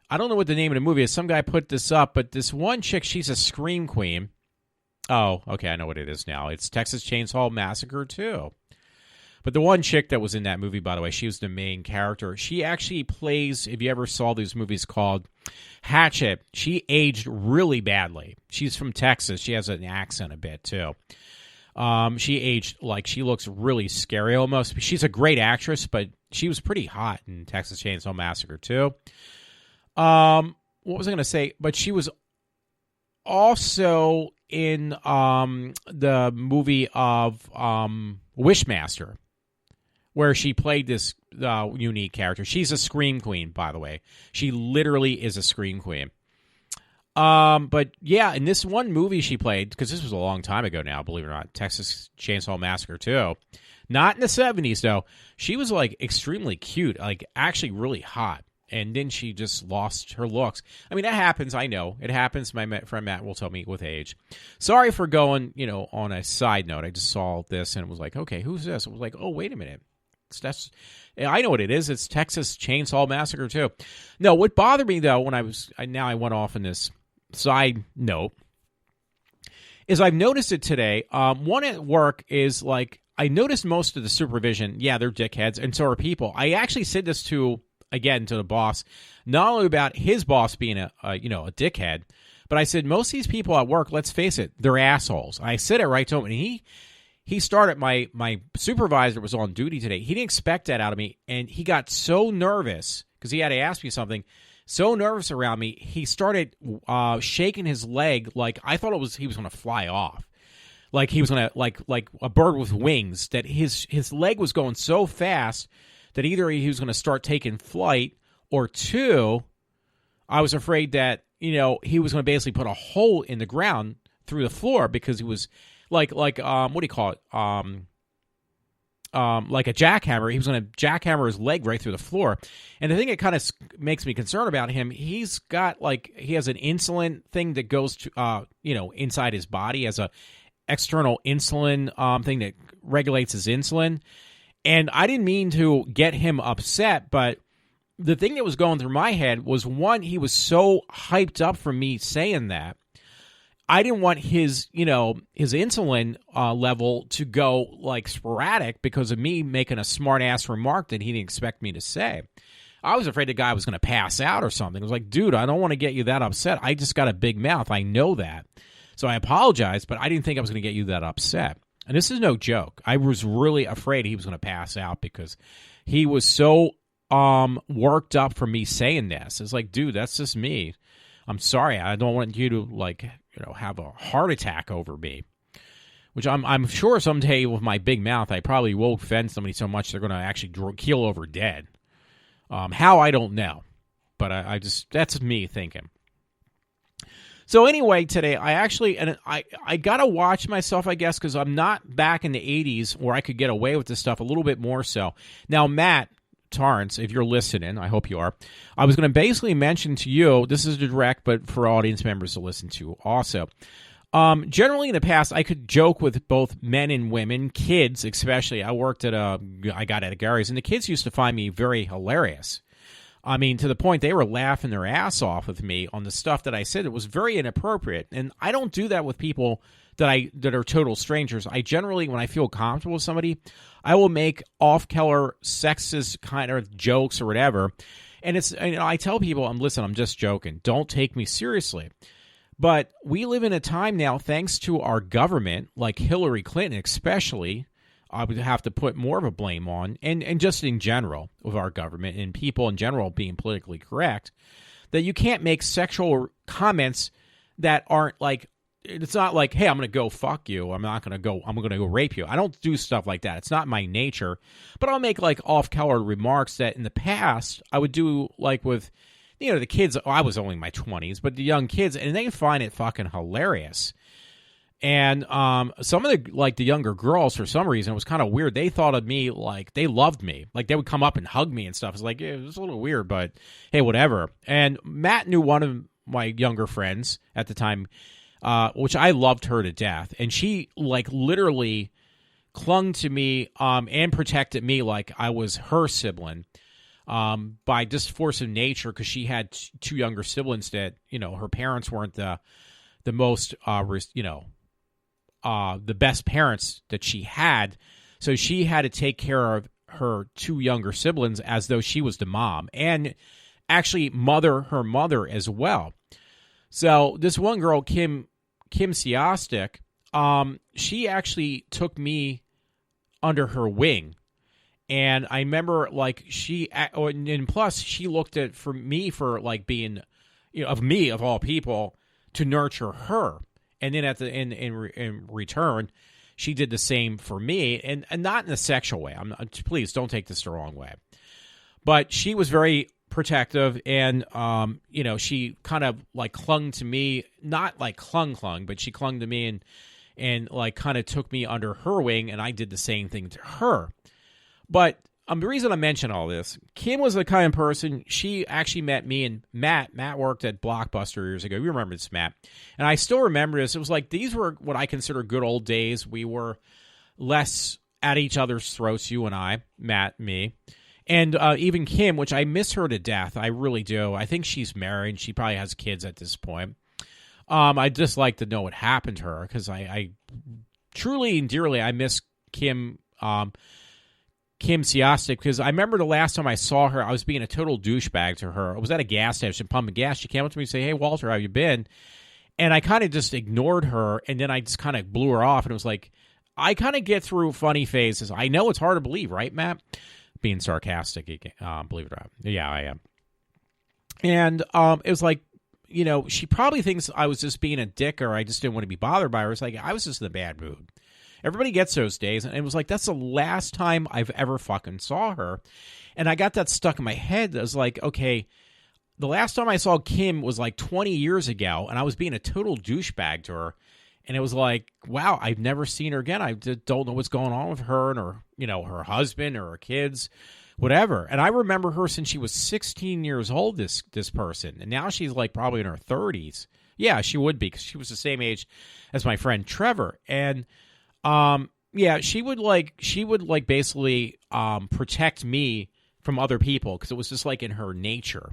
I don't know what the name of the movie is. Some guy put this up, but this one chick, she's a scream queen. Oh, okay, I know what it is now. It's Texas Chainsaw Massacre 2. But the one chick that was in that movie, by the way, she was the main character. She actually plays, if you ever saw these movies called Hatchet, she aged really badly. She's from Texas. She has an accent a bit, too. She aged, she looks really scary almost. She's a great actress, but she was pretty hot in Texas Chainsaw Massacre 2. What was I going to say? But she was also in the movie of Wishmaster, where she played this unique character. She's a scream queen, by the way. She literally is a scream queen. But yeah, in this one movie she played, because this was a long time ago now, believe it or not, Texas Chainsaw Massacre 2. Not in the 70s, though. She was, extremely cute, actually really hot. And then she just lost her looks. I mean, that happens. I know. It happens. My friend Matt will tell me with age. Sorry for going, on a side note. I just saw this and it was like, okay, who's this? It was like, oh, wait a minute. I know what it is. It's Texas Chainsaw Massacre, too. No, what bothered me, though, when I went off on this side note, is I've noticed it today. One at work is like, I noticed most of the supervision, yeah, they're dickheads, and so are people. I actually said this to the boss, not only about his boss being a dickhead, but I said, most of these people at work, let's face it, they're assholes. I said it right to him, and he started, my supervisor was on duty today. He didn't expect that out of me, and he got so nervous, because he had to ask me something, so nervous around me, he started shaking his leg like I thought he was going to fly off. Like he was going to, like a bird with wings, that his leg was going so fast that either he was going to start taking flight, or two, I was afraid that, he was going to basically put a hole in the ground through the floor, because he was like what do you call it? Like a jackhammer. He was going to jackhammer his leg right through the floor. And the thing that kind of makes me concerned about him, he has an insulin thing that goes to, inside his body, as a external insulin thing that regulates his insulin. And I didn't mean to get him upset, but the thing that was going through my head was, one, he was so hyped up for me saying that. I didn't want his insulin level to go like sporadic because of me making a smart ass remark that he didn't expect me to say. I was afraid the guy was going to pass out or something. I was like, dude, I don't want to get you that upset. I just got a big mouth. I know that. So I apologize, but I didn't think I was going to get you that upset. And this is no joke. I was really afraid he was going to pass out because he was so worked up for me saying this. It's like, dude, that's just me. I'm sorry. I don't want you to have a heart attack over me. Which I'm sure someday with my big mouth, I probably will offend somebody so much they're going to actually keel over dead. How, I don't know. But I just, that's me thinking. So anyway, today I got to watch myself, I guess, because I'm not back in the 80s where I could get away with this stuff a little bit more so. Now, Matt Torrance, if you're listening, I hope you are, I was going to basically mention to you, this is direct, but for audience members to listen to also. Generally in the past, I could joke with both men and women, kids especially. I got at a Gary's, and the kids used to find me very hilarious. I mean, to the point they were laughing their ass off with me on the stuff that I said. It was very inappropriate, and I don't do that with people that are total strangers. I generally, when I feel comfortable with somebody, I will make off-color sexist kind of jokes or whatever. And I tell people, listen, I'm just joking. Don't take me seriously. But we live in a time now, thanks to our government, like Hillary Clinton especially, I would have to put more of a blame on, and just in general with our government and people in general being politically correct, that you can't make sexual comments that aren't like, it's not like, hey, I'm going to go fuck you. I'm going to go rape you. I don't do stuff like that. It's not my nature. But I'll make like off-color remarks that in the past I would do like with, the kids. I was only in my 20s, but the young kids, and they find it fucking hilarious. And some of the younger girls, for some reason, it was kind of weird. They thought of me like they loved me. Like they would come up and hug me and stuff. It's like, yeah, it was a little weird, but hey, whatever. And Matt knew one of my younger friends at the time, which I loved her to death. And she like literally clung to me and protected me like I was her sibling by just force of nature, because she had two younger siblings that, her parents weren't the most, the best parents that she had. So she had to take care of her two younger siblings as though she was the mom, and actually her mother as well. So this one girl, Kim Siostik, she actually took me under her wing. And I remember like and plus she looked at for me for like being, of me of all people, to nurture her. And then in return, she did the same for me, and not in a sexual way. Please don't take this the wrong way. But she was very protective, and she kind of like clung to me, not like clung, but she clung to me and like kind of took me under her wing, and I did the same thing to her. But the reason I mention all this, Kim was the kind of person, she actually met me and Matt. Matt worked at Blockbuster years ago. You remember this, Matt. And I still remember this. It was like, these were what I consider good old days. We were less at each other's throats, you and I, Matt, me. And even Kim, which I miss her to death. I really do. I think she's married. She probably has kids at this point. I'd just like to know what happened to her, because I truly and dearly, I miss Kim Siostik, because I remember the last time I saw her, I was being a total douchebag to her. I was at a gas station pumping gas. She came up to me and said, "Hey, Walter, how you been?" And I kind of just ignored her, and then I just kind of blew her off. And it was like, I kind of get through funny phases. I know it's hard to believe, right, Matt? Being sarcastic, believe it or not. Yeah, I am. And it was like, she probably thinks I was just being a dick, or I just didn't want to be bothered by her. It's like, I was just in a bad mood. Everybody gets those days, and it was like, that's the last time I've ever fucking saw her. And I got that stuck in my head. I was like, okay, the last time I saw Kim was like 20 years ago, and I was being a total douchebag to her. And it was like, wow, I've never seen her again. I just don't know what's going on with her and her, her husband or her kids, whatever. And I remember her since she was 16 years old, this person. And now she's like probably in her 30s. Yeah, she would be, because she was the same age as my friend Trevor. And yeah, she would basically protect me from other people, because it was just like in her nature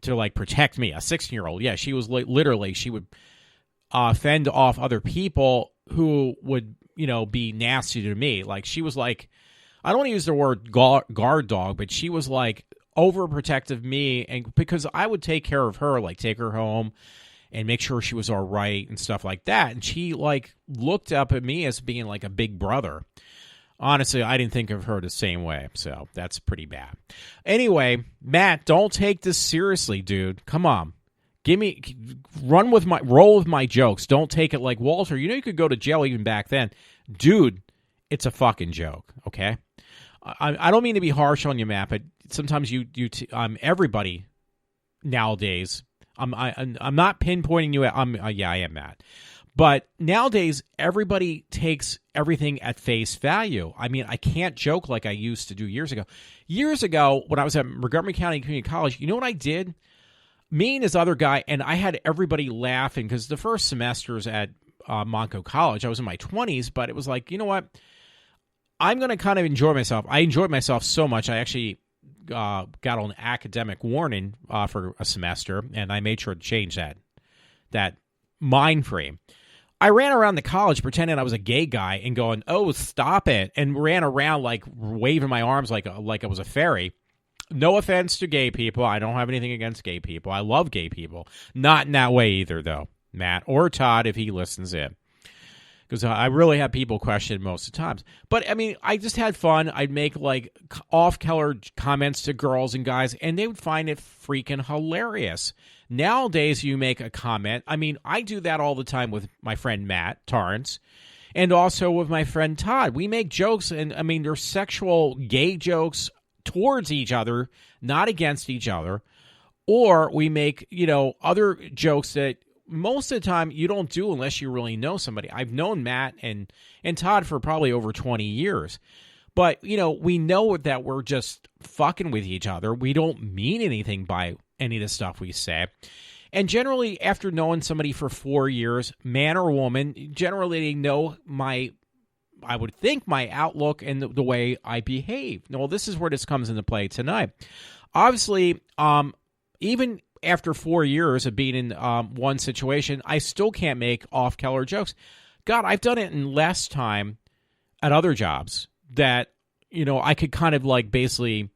to like protect me, a 16-year-old. Yeah, she was literally, she would fend off other people who would, be nasty to me. Like, she was like, I don't want to use the word guard dog, but she was like overprotective me, and because I would take care of her, like take her home and make sure she was all right and stuff like that. And she like looked up at me as being like a big brother. Honestly, I didn't think of her the same way, so that's pretty bad. Anyway, Matt, don't take this seriously, dude. Come on. Roll with my jokes. Don't take it like, Walter, you could go to jail even back then. Dude, it's a fucking joke, okay? I don't mean to be harsh on you, Matt, but sometimes everybody nowadays, I'm not pinpointing you. I am Matt. But nowadays, everybody takes everything at face value. I mean, I can't joke like I used to do years ago. Years ago, when I was at Montgomery County Community College, you know what I did? Me and this other guy, and I had everybody laughing, because the first semesters at Monco College, I was in my 20s, but it was like, you know what? I'm going to kind of enjoy myself. I enjoyed myself so much, I actually got an academic warning for a semester, and I made sure to change that mind frame. I ran around the college pretending I was a gay guy and going, "Oh, stop it," and ran around like waving my arms like I was a fairy. No offense to gay people. I don't have anything against gay people. I love gay people. Not in that way either, though, Matt or Todd, if he listens in. Because I really have people question most of the times. But, I mean, I just had fun. I'd make, like, off-color comments to girls and guys, and they would find it freaking hilarious. Nowadays, you make a comment. I mean, I do that all the time with my friend Matt Torrance, and also with my friend Todd. We make jokes, and, I mean, they're sexual gay jokes towards each other, not against each other. Or we make, other jokes that most of the time you don't do unless you really know somebody. I've known Matt and Todd for probably over 20 years. But, we know that we're just fucking with each other. We don't mean anything by any of the stuff we say. And generally, after knowing somebody for 4 years, man or woman, generally they know I would think my outlook and the way I behave. Well, this is where this comes into play tonight. Obviously, even after 4 years of being in one situation, I still can't make off-color jokes. God, I've done it in less time at other jobs that, I could kind of like basically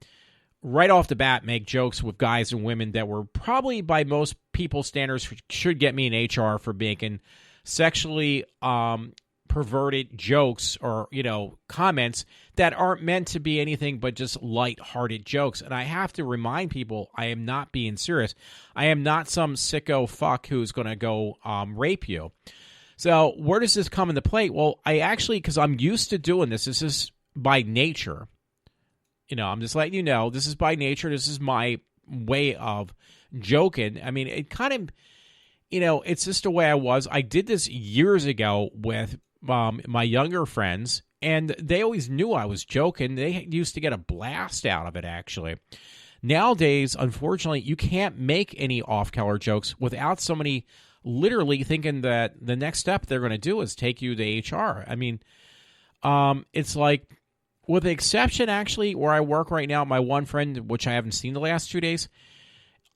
right off the bat make jokes with guys and women that were probably by most people's standards should get me in HR for making sexually perverted jokes or, comments that aren't meant to be anything but just light-hearted jokes. And I have to remind people I am not being serious. I am not some sicko fuck who's going to go rape you. So where does this come into play? Well, I actually, because I'm used to doing this is by nature. I'm just letting you know, this is by nature. This is my way of joking. I mean, it kind of, it's just the way I was. I did this years ago with my younger friends, And they always knew I was joking. They used to get a blast out of it, actually. Nowadays, unfortunately, you can't make any off-color jokes without somebody literally thinking that the next step they're going to do is take you to HR. I mean, it's like, with the exception, actually, where I work right now, my one friend, which I haven't seen the last 2 days,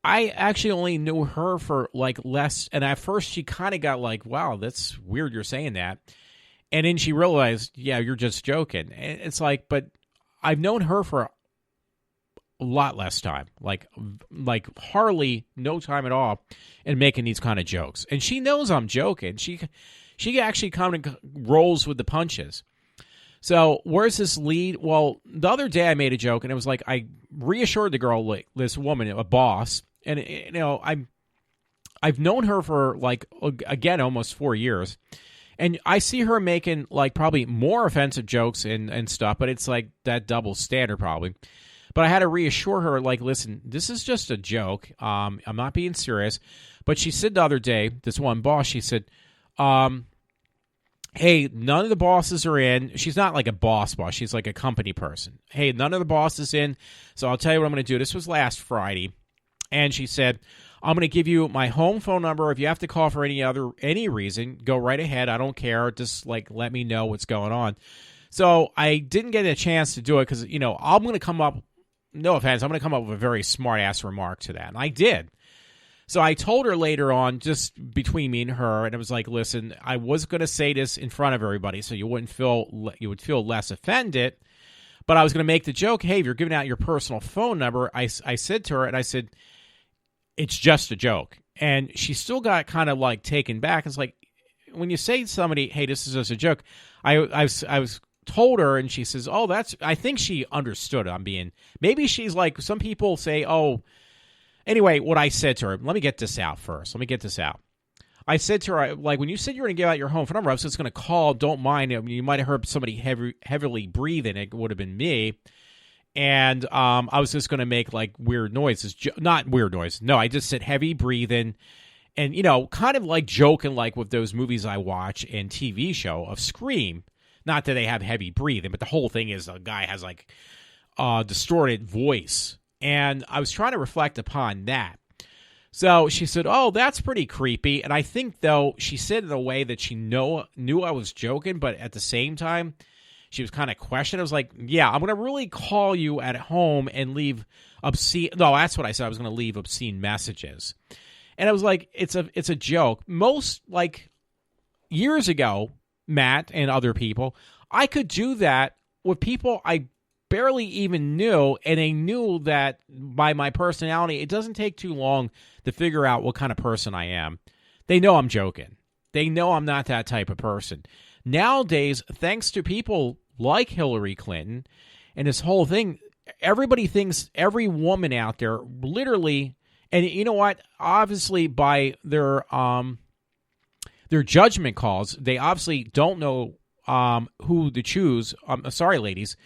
I actually only knew her for, like, less. And at first, she kind of got like, wow, that's weird you're saying that. And then she realized, yeah, you're just joking. And it's like, but I've known her for a lot less time, like hardly no time at all in making these kind of jokes. And she knows I'm joking. She actually kind of rolls with the punches. So where's this lead? Well, the other day I made a joke, and it was like I reassured the girl, like this woman, a boss, and you know I've known her for like again almost 4 years, and I see her making like probably more offensive jokes and stuff, but it's like that double standard probably. But I had to reassure her, like, listen, this is just a joke. I'm not being serious. But she said the other day, this one boss, she said, hey, none of the bosses are in. She's not like a boss. She's like a company person. Hey, none of the bosses in. So I'll tell you what I'm going to do. This was last Friday. And she said, I'm going to give you my home phone number. If you have to call for any reason, go right ahead. I don't care. Just like let me know what's going on. So I didn't get a chance to do it because, you know, I'm going to come up. No offense, I'm going to come up with a very smart-ass remark to that. And I did. So I told her later on, just between me and her, and it was like, listen, I was going to say this in front of everybody so you would feel less offended. But I was going to make the joke, hey, if you're giving out your personal phone number, I said to her, and I said, it's just a joke. And she still got kind of like taken back. It's like, when you say to somebody, hey, this is just a joke, I was told her, and she says, oh, I think she understood maybe she's like, some people say, oh, anyway, what I said to her, let me get this out first. I said to her, like, when you said you were going to give out your home phone number, I was just going to call, don't mind. I mean, you might have heard somebody heavily breathing. It would have been me. And I was just going to make like weird noises, not weird noise. No, I just said heavy breathing. And, you know, kind of like joking like with those movies I watch and TV show of Scream. Not that they have heavy breathing, but the whole thing is a guy has like a distorted voice. And I was trying to reflect upon that. So she said, oh, that's pretty creepy. And I think, though, she said it in a way that she knew I was joking, but at the same time, she was kind of questioning. I was like, yeah, I'm going to really call you at home and leave obscene. No, that's what I said. I was going to leave obscene messages. And I was like, it's a joke. Most, like, years ago, Matt and other people, I could do that with people I barely even knew, and they knew that by my personality, it doesn't take too long to figure out what kind of person I am. They know I'm joking. They know I'm not that type of person. Nowadays, thanks to people like Hillary Clinton and this whole thing, everybody thinks every woman out there literally, and you know what? Obviously, by their judgment calls, they obviously don't know who to choose. Sorry, ladies,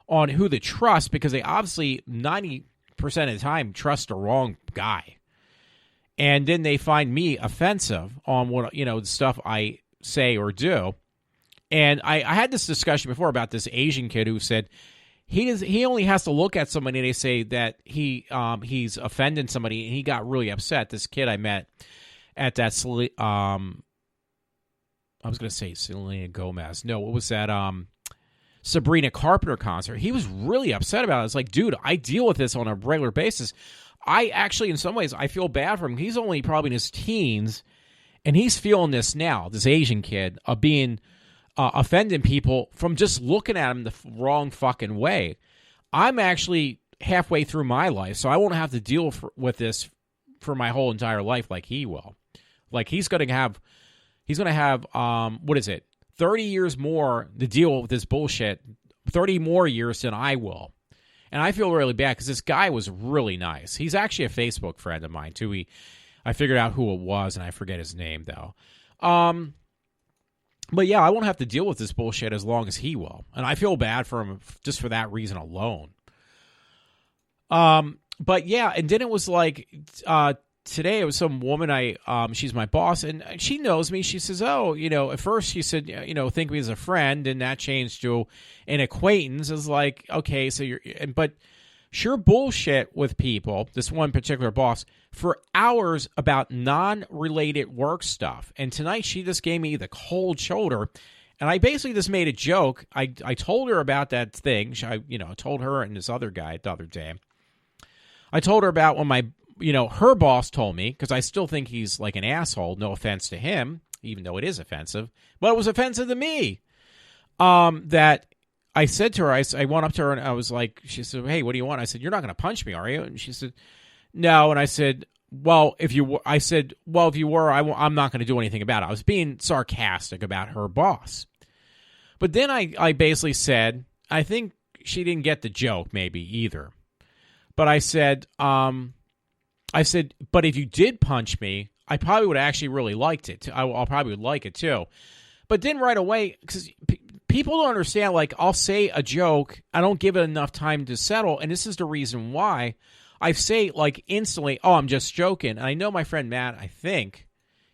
on who to trust, because they obviously 90% of the time trust the wrong guy. And then they find me offensive on what, you know, the stuff I say or do. And I had this discussion before about this Asian kid who said he only has to look at somebody and they say that he's offending somebody, and he got really upset. This kid I met at that I was going to say Selena Gomez. No, what was that? Sabrina Carpenter concert. He was really upset about it. It's like, dude, I deal with this on a regular basis. I actually, in some ways, I feel bad for him. He's only probably in his teens, and he's feeling this now, this Asian kid, of being offending people from just looking at him the wrong fucking way. I'm actually halfway through my life, so I won't have to deal with this for my whole entire life like he will. Like, he's going to have, what is it, 30 years more to deal with this bullshit, 30 more years than I will. And I feel really bad because this guy was really nice. He's actually a Facebook friend of mine, too. I figured out who it was, and I forget his name, though. But, yeah, I won't have to deal with this bullshit as long as he will. And I feel bad for him just for that reason alone. But, yeah, and then it was like today it was some woman she's my boss, and she knows me. She says, oh, at first she said, think of me as a friend, and that changed to an acquaintance. It's like, okay, so but sure bullshit with people, this one particular boss, for hours about non-related work stuff. And tonight she just gave me the cold shoulder, and I basically just made a joke. I told her about that thing. I told her and this other guy the other day. I told her about when her boss told me, because I still think he's like an asshole, no offense to him, even though it is offensive, but it was offensive to me, that I said to her, I went up to her and I was like, she said, hey, what do you want? I said, you're not going to punch me, are you? And she said, no. And I said, well, if you were, I'm not going to do anything about it. I was being sarcastic about her boss. But then I basically said, I think she didn't get the joke maybe either. But I said, but if you did punch me, I probably would have actually really liked it. I'll probably would like it too. But then right away, because people don't understand, like, I'll say a joke, I don't give it enough time to settle, and this is the reason why. I say, like, instantly, oh, I'm just joking. And I know my friend Matt, I think,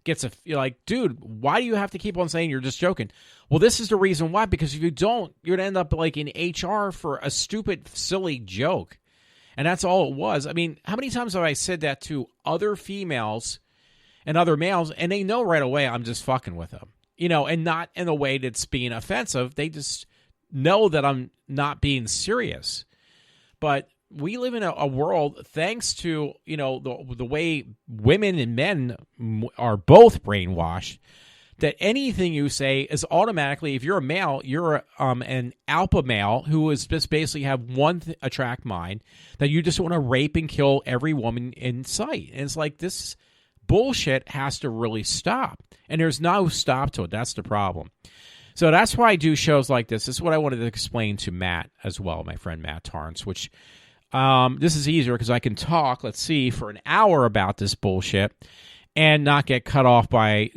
gets you're like, dude, why do you have to keep on saying you're just joking? Well, this is the reason why, because if you don't, you're going to end up, like, in HR for a stupid, silly joke. And that's all it was. I mean, how many times have I said that to other females and other males, and they know right away I'm just fucking with them, and not in a way that's being offensive. They just know that I'm not being serious. But we live in a world, thanks to, the way women and men are both brainwashed, that anything you say is automatically, if you're a male, you're an alpha male who is just basically have one attract mind, that you just want to rape and kill every woman in sight. And it's like, this bullshit has to really stop. And there's no stop to it. That's the problem. So that's why I do shows like this. This is what I wanted to explain to Matt as well, my friend Matt Torrance, which this is easier because I can talk, let's see, for an hour about this bullshit and not get cut off by,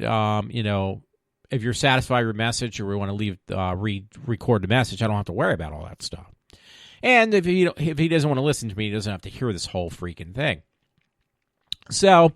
if you're satisfied with your message or we want to record the message, I don't have to worry about all that stuff. And if he doesn't want to listen to me, he doesn't have to hear this whole freaking thing. So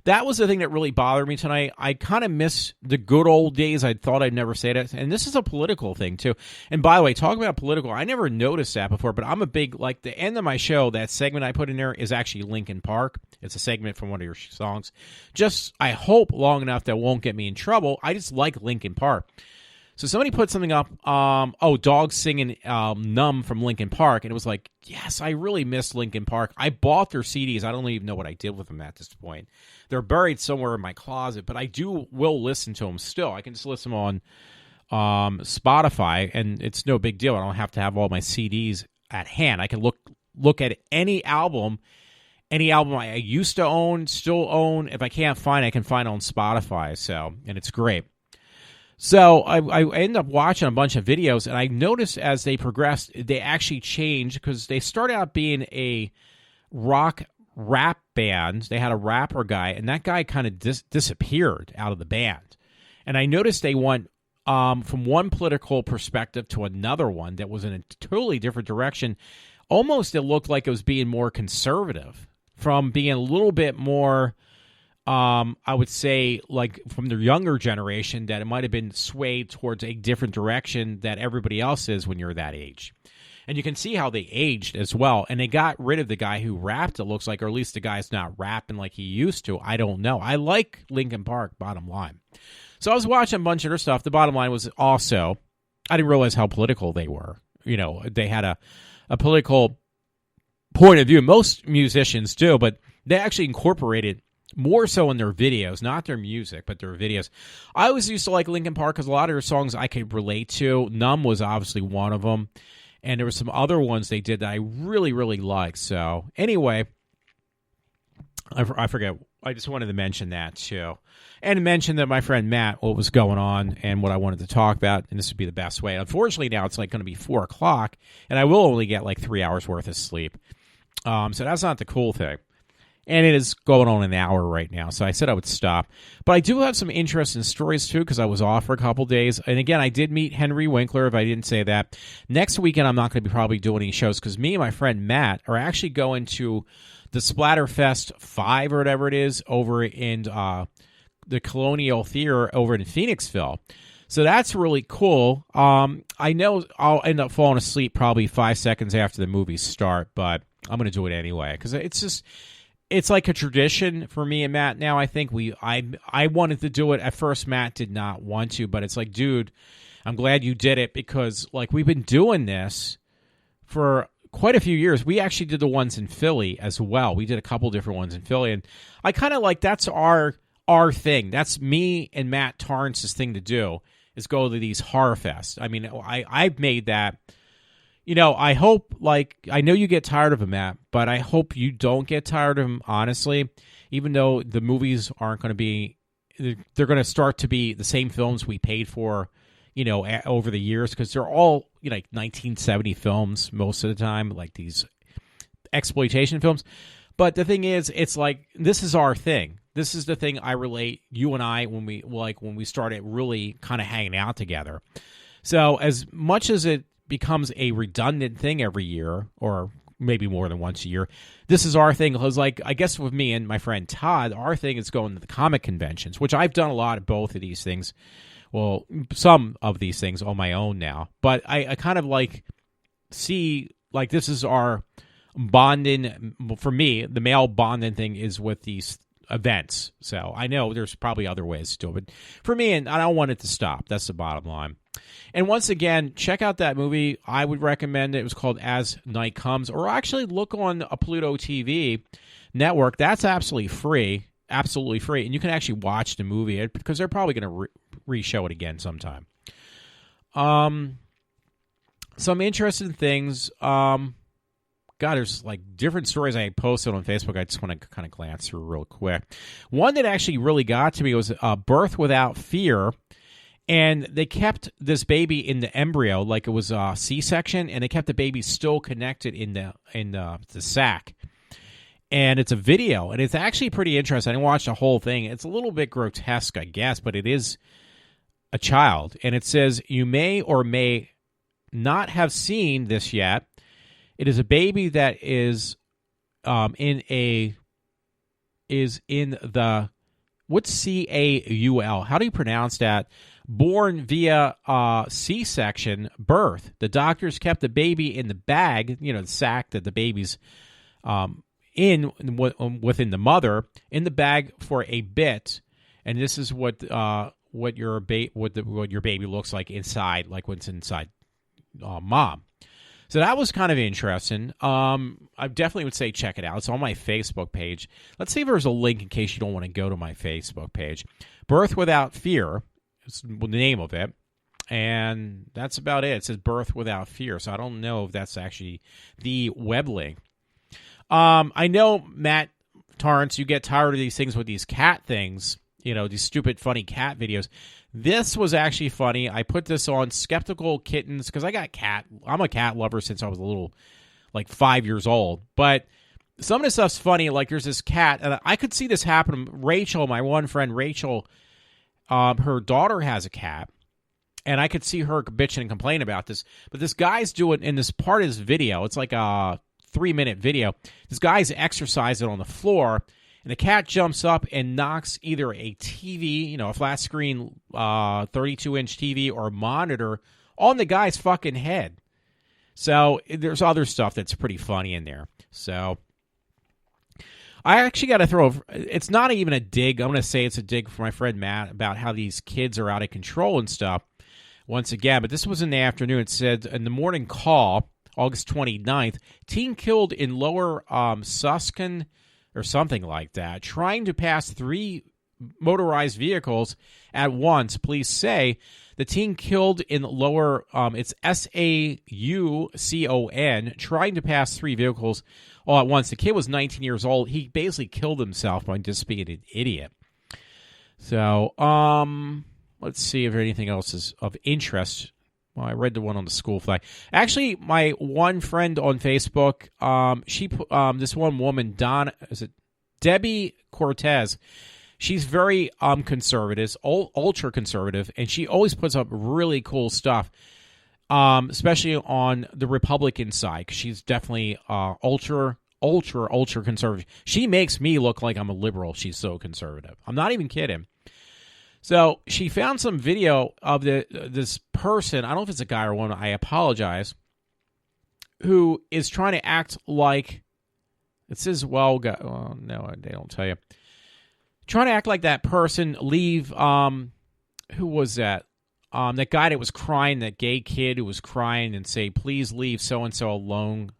that was the thing that really bothered me tonight. I kind of miss the good old days. I thought I'd never say that. And this is a political thing, too. And by the way, talking about political, I never noticed that before, but I'm a big, like, the end of my show, that segment I put in there is actually Linkin Park. It's a segment from one of your songs. Just, I hope long enough that won't get me in trouble. I just like Linkin Park. So somebody put something up, dogs singing Numb from Linkin Park, and it was like, yes, I really miss Linkin Park. I bought their CDs. I don't even know what I did with them at this point. They're buried somewhere in my closet, but I will listen to them still. I can just listen on Spotify, and it's no big deal. I don't have to have all my CDs at hand. I can look at any album I used to own, still own. If I can't find it, I can find it on Spotify, and it's great. So I ended up watching a bunch of videos, and I noticed as they progressed, they actually changed because they started out being a rap band. They had a rapper guy, and that guy kind of disappeared out of the band. And I noticed they went from one political perspective to another one that was in a totally different direction. Almost it looked like it was being more conservative, from being a little bit more... I would say, like, from the younger generation, that it might have been swayed towards a different direction that everybody else is when you're that age. And you can see how they aged as well. And they got rid of the guy who rapped, it looks like, or at least the guy's not rapping like he used to. I don't know. I like Linkin Park, bottom line. So I was watching a bunch of their stuff. The bottom line was also, I didn't realize how political they were. They had a political point of view. Most musicians do, but they actually incorporated more so in their videos, not their music, but their videos. I always used to like Linkin Park because a lot of their songs I could relate to. Numb was obviously one of them. And there were some other ones they did that I really, really liked. So anyway, I forget. I just wanted to mention that too. And mention that my friend Matt, what was going on and what I wanted to talk about. And this would be the best way. Unfortunately, now it's like going to be 4 o'clock. And I will only get like 3 hours worth of sleep. So that's not the cool thing. And it is going on an hour right now, so I said I would stop. But I do have some interesting stories, too, because I was off for a couple days. And again, I did meet Henry Winkler, if I didn't say that. Next weekend, I'm not going to be probably doing any shows, because me and my friend Matt are actually going to the Splatterfest 5, or whatever it is, over in the Colonial Theater over in Phoenixville. So that's really cool. I know I'll end up falling asleep probably 5 seconds after the movies start, but I'm going to do it anyway, because it's like a tradition for me and Matt now. I think I wanted to do it. At first, Matt did not want to, but it's like, dude, I'm glad you did it, because like we've been doing this for quite a few years. We actually did the ones in Philly as well. We did a couple different ones in Philly, and I kind of like that's our thing. That's me and Matt Torrance's thing to do, is go to these horror fests. I mean, I've made that. You know, I hope, like, I know you get tired of him, Matt, but I hope you don't get tired of him, honestly, even though the movies aren't going to be, they're going to start to be the same films we paid for, you know, over the years, because they're all, you know, like 1970 films most of the time, like these exploitation films. But the thing is, it's like, this is our thing. This is the thing I relate, you and I, when we started really kind of hanging out together. So as much as it becomes a redundant thing every year, or maybe more than once a year, this is our thing. Because, like, I guess with me and my friend Todd, our thing is going to the comic conventions, which I've done a lot of both of these things. Well, some of these things on my own now, but I kind of like see, like, this is our bonding. For me, the male bonding thing is with these events. So I know there's probably other ways to do it, but for me, and I don't want it to stop. That's the bottom line. And once again, check out that movie. I would recommend it. It was called As Night Comes, or actually look on a Pluto TV network. That's absolutely free, and you can actually watch the movie because they're probably going to re-show it again sometime. Some interesting things. God, there's like different stories I posted on Facebook. I just want to kind of glance through real quick. One that actually really got to me was Birth Without Fear. And they kept this baby in the embryo like it was a C-section, and they kept the baby still connected in the sac. And it's a video, and it's actually pretty interesting. I didn't watch the whole thing. It's a little bit grotesque, I guess, but it is a child. And it says, you may or may not have seen this yet. It is a baby that is in the, what's C-A-U-L? How do you pronounce that? Born via C-section birth. The doctors kept the baby in the bag, you know, the sack that the baby's within the mother, in the bag for a bit. And this is what your baby looks like inside, like when it's inside mom. So that was kind of interesting. I definitely would say check it out. It's on my Facebook page. Let's see if there's a link in case you don't want to go to my Facebook page. Birth Without Fear is the name of it. And that's about it. It says Birth Without Fear. So I don't know if that's actually the web link. I know, Matt Torrance, you get tired of these things with these cat things, you know, these stupid, funny cat videos. This was actually funny. I put this on Skeptical Kittens because I'm a cat lover since I was a little, like 5 years old. But some of the stuff's funny. Like there's this cat, and I could see this happen. Rachel, my one friend, Rachel, her daughter has a cat, and I could see her bitching and complain about this. But this guy's doing, in this part of this video, it's like a 3-minute video. This guy's exercising on the floor, and the cat jumps up and knocks either a TV, you know, a flat screen 32-inch TV or monitor on the guy's fucking head. So there's other stuff that's pretty funny in there. So I actually got to throw, it's not even a dig. I'm going to say it's a dig for my friend Matt about how these kids are out of control and stuff once again. But this was in the afternoon. It said in the morning call, August 29th, teen killed in Lower Susquehanna, or something like that, trying to pass 3 motorized vehicles at once. Police say the teen killed in Lower, it's Saucon, trying to pass 3 vehicles all at once. The kid was 19 years old. He basically killed himself by just being an idiot. So, let's see if anything else is of interest. Well, I read the one on the school flag. Actually, my one friend on Facebook, she this one woman, Debbie Cortez. She's very conservative, ultra conservative, and she always puts up really cool stuff, especially on the Republican side. 'Cause she's definitely ultra conservative. She makes me look like I'm a liberal. She's so conservative. I'm not even kidding. So she found some video of this person. I don't know if it's a guy or woman. I apologize. Who is trying to act like it says? Well, no, they don't tell you. Trying to act like that person. Leave. Who was that? That guy that was crying. That gay kid who was crying and say, "Please leave so and so alone."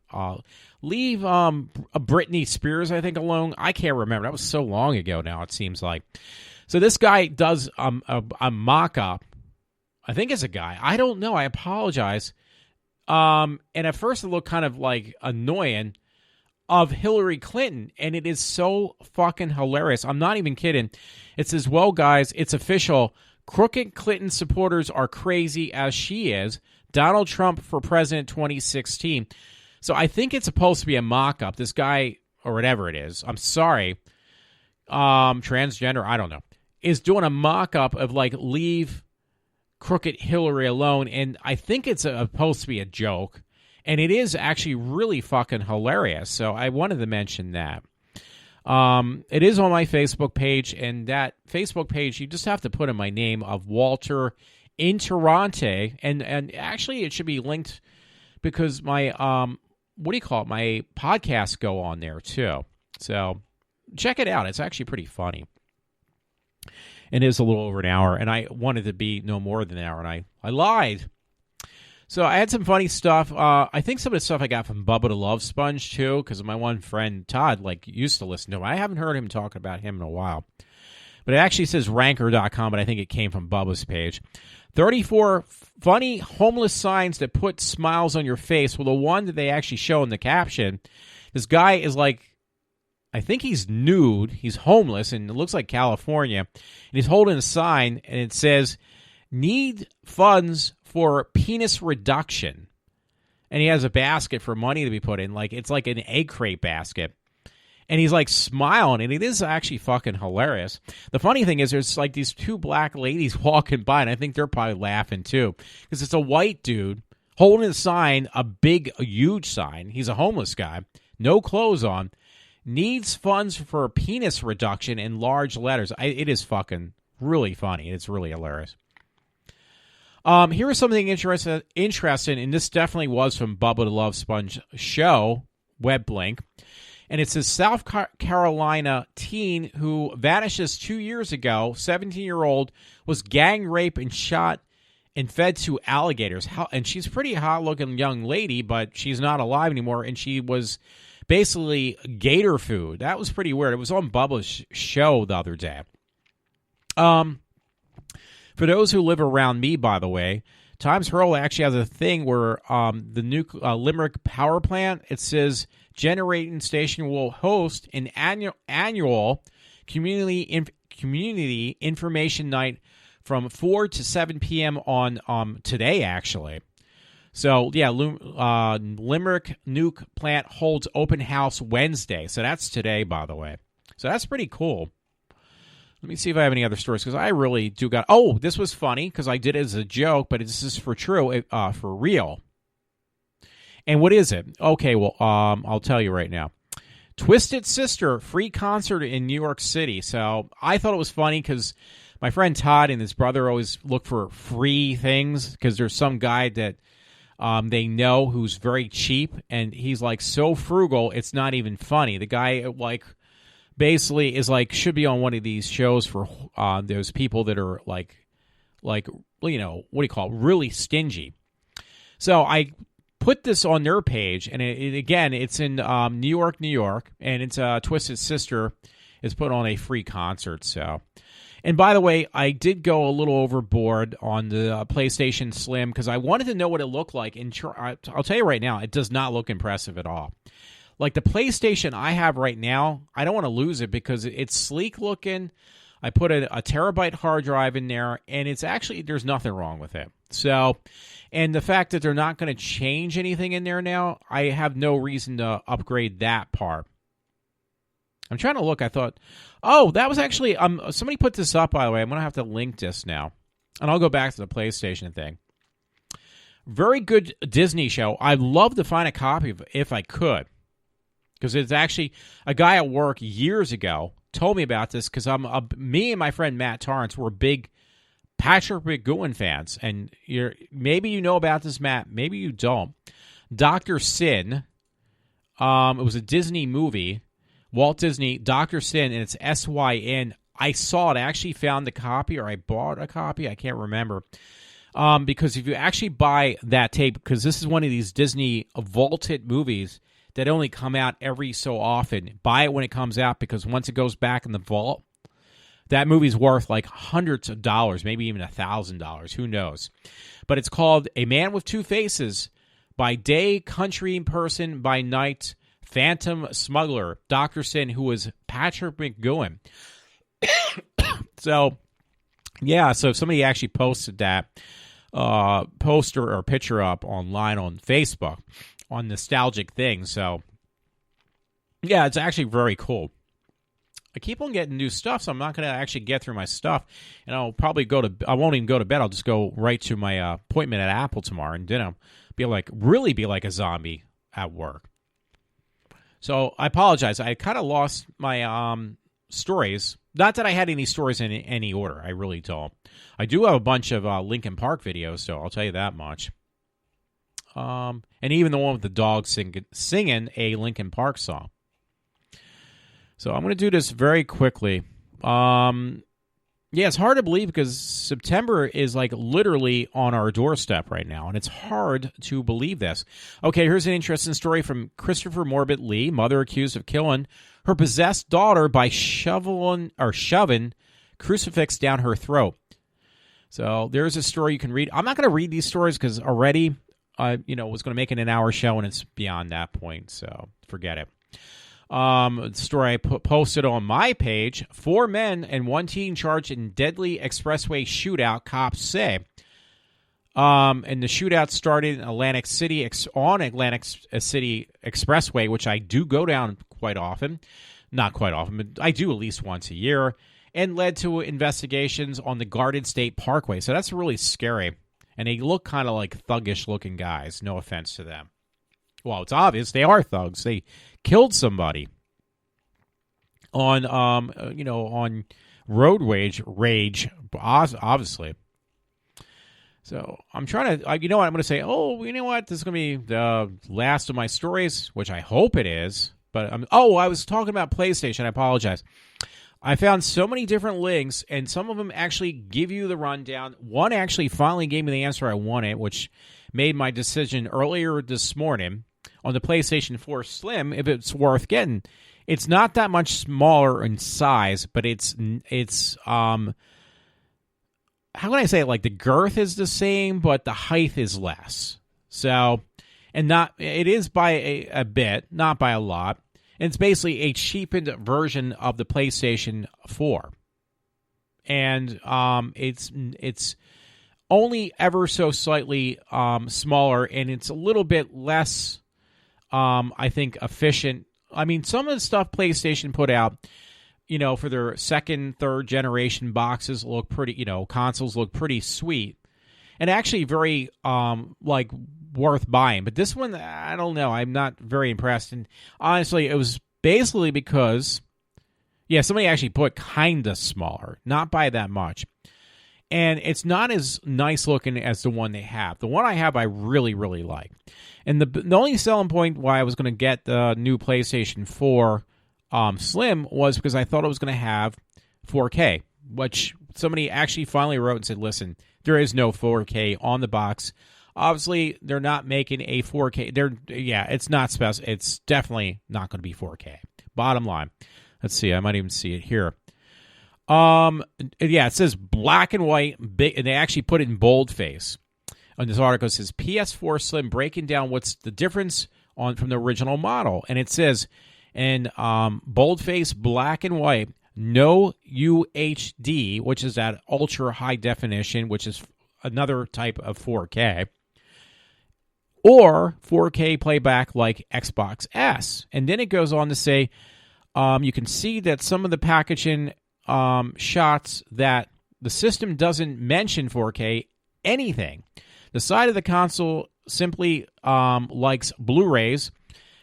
Leave Britney Spears, I think, alone. I can't remember. That was so long ago now. It seems like. So this guy does a mock-up. I think it's a guy. I don't know. I apologize. And at first it looked kind of like annoying of Hillary Clinton. And it is so fucking hilarious. I'm not even kidding. It says, well, guys, it's official. Crooked Clinton supporters are crazy as she is. Donald Trump for president 2016. So I think it's supposed to be a mock-up. This guy, or whatever it is, I'm sorry, transgender, I don't know, is doing a mock-up of, like, leave crooked Hillary alone, and I think it's supposed to be a joke, and it is actually really fucking hilarious, so I wanted to mention that. It is on my Facebook page, and that Facebook page, you just have to put in my name of Walter Interrante, and actually it should be linked because my, my podcasts go on there, too. So check it out. It's actually pretty funny. It is a little over an hour, and I wanted to be no more than an hour, and I lied. So I had some funny stuff. I think some of the stuff I got from Bubba the Love Sponge, too, because my one friend, Todd, used to listen to him. I haven't heard him talking about him in a while. But it actually says ranker.com, but I think it came from Bubba's page. 34 funny homeless signs that put smiles on your face. Well, the one that they actually show in the caption, this guy is I think he's nude, he's homeless, and it looks like California, and he's holding a sign, and it says, need funds for penis reduction. And he has a basket for money to be put in, it's like an egg crate basket. And he's, smiling, and it is actually fucking hilarious. The funny thing is there's, these two black ladies walking by, and I think they're probably laughing, too, because it's a white dude holding a sign, a huge sign. He's a homeless guy, no clothes on, needs funds for penis reduction in large letters. It is fucking really funny. It's really hilarious. Here is something interesting, and this definitely was from Bubba the Love Sponge show, web link. And it's a South Carolina teen who vanishes 2 years ago, 17-year-old, was gang raped and shot and fed to alligators. And she's a pretty hot-looking young lady, but she's not alive anymore, and she was basically gator food. That was pretty weird. It was on Bubba's show the other day. For those who live around me, by the way, Times Herald actually has a thing where the Limerick power plant, it says generating station will host an annual community information night from 4 to 7 p.m. on today, actually. So, yeah, Limerick nuke plant holds open house Wednesday. So that's today, by the way. So that's pretty cool. Let me see if I have any other stories, because I really do got... Oh, this was funny, because I did it as a joke, but this is for real. And what is it? Okay, well, I'll tell you right now. Twisted Sister, free concert in New York City. So I thought it was funny, because my friend Todd and his brother always look for free things, because there's some guy that they know who's very cheap, and he's, so frugal, it's not even funny. The guy, basically is should be on one of these shows for those people that are what do you call it, really stingy. So I put this on their page, and it's in New York, and it's Twisted Sister is put on a free concert. So, and by the way, I did go a little overboard on the PlayStation Slim because I wanted to know what it looked like, and I'll tell you right now, it does not look impressive at all. The PlayStation I have right now, I don't want to lose it because it's sleek looking. I put a terabyte hard drive in there, and it's actually, there's nothing wrong with it. So, and the fact that they're not going to change anything in there now, I have no reason to upgrade that part. I'm trying to look. I thought, oh, that was actually somebody put this up, by the way. I'm going to have to link this now. And I'll go back to the PlayStation thing. Very good Disney show. I'd love to find a copy of it if I could. Because it's actually a guy at work years ago told me about this because me and my friend Matt Torrance were big Patrick McGowan fans. And maybe you know about this, Matt. Maybe you don't. Dr. Sin. It was a Disney movie. Walt Disney, Dr. Sin, and it's S-Y-N. I saw it. I actually found the copy, or I bought a copy. I can't remember. Because if you actually buy that tape, because this is one of these Disney vaulted movies that only come out every so often, buy it when it comes out, because once it goes back in the vault, that movie's worth like hundreds of dollars, maybe even $1,000. Who knows? But it's called A Man with Two Faces, by day, country person by night, Phantom Smuggler, Dr. Sin, who was Patrick McGowan. So, yeah, so somebody actually posted that poster or picture up online on Facebook on Nostalgic Things. So, yeah, it's actually very cool. I keep on getting new stuff, so I'm not going to actually get through my stuff. And I'll probably I won't even go to bed. I'll just go right to my appointment at Apple tomorrow and then I'll really be like a zombie at work. So I apologize. I kind of lost my stories. Not that I had any stories in any order. I really don't. I do have a bunch of Linkin Park videos, so I'll tell you that much. And even the one with the dog singing a Linkin Park song. So I'm going to do this very quickly. Yeah, it's hard to believe because September is like literally on our doorstep right now, and it's hard to believe this. Okay, here's an interesting story from Christopher Morbid Lee, mother accused of killing her possessed daughter by shoving crucifix down her throat. So there's a story you can read. I'm not going to read these stories because already I was going to make it an hour show, and it's beyond that point, so forget it. The story I posted on my page: 4 men and 1 teen charged in deadly expressway shootout, cops say. And the shootout started in Atlantic City Expressway, which I do go down quite often. Not quite often, but I do at least once a year, and led to investigations on the Garden State Parkway. So that's really scary. And they look kind of like thuggish-looking guys. No offense to them. Well, it's obvious they are thugs. They killed somebody on road rage, obviously. So I'm trying to, I'm going to say, this is going to be the last of my stories, which I hope it is. But I was talking about PlayStation. I apologize. I found so many different links, and some of them actually give you the rundown. One actually finally gave me the answer I wanted, which made my decision earlier this morning on the PlayStation 4 Slim, if it's worth getting. It's not that much smaller in size, but it's how can I say it? Like the girth is the same, but the height is less. So, it is by a bit, not by a lot. And it's basically a cheapened version of the PlayStation 4. And it's only ever so slightly smaller, and it's a little bit less I think efficient. I mean, some of the stuff PlayStation put out, for their second, third generation boxes look pretty, consoles look pretty sweet and actually very, worth buying. But this one, I don't know. I'm not very impressed. And honestly, it was basically because, somebody actually put kind of smaller, not by that much. And it's not as nice looking as the one they have. The one I have, I really, really like. And the only selling point why I was going to get the new PlayStation 4 Slim was because I thought it was going to have 4K, which somebody actually finally wrote and said, listen, there is no 4K on the box. Obviously, they're not making a 4K. It's not special. It's definitely not going to be 4K. Bottom line. Let's see. I might even see it here. It says black and white, big, and they actually put it in boldface. On this article, it says PS4 Slim breaking down what's the difference from the original model, and it says in boldface, black and white, no UHD, which is that ultra high definition, which is another type of 4K, or 4K playback like Xbox S, and then it goes on to say you can see that some of the packaging shots that the system doesn't mention 4K anything. The side of the console simply likes Blu-rays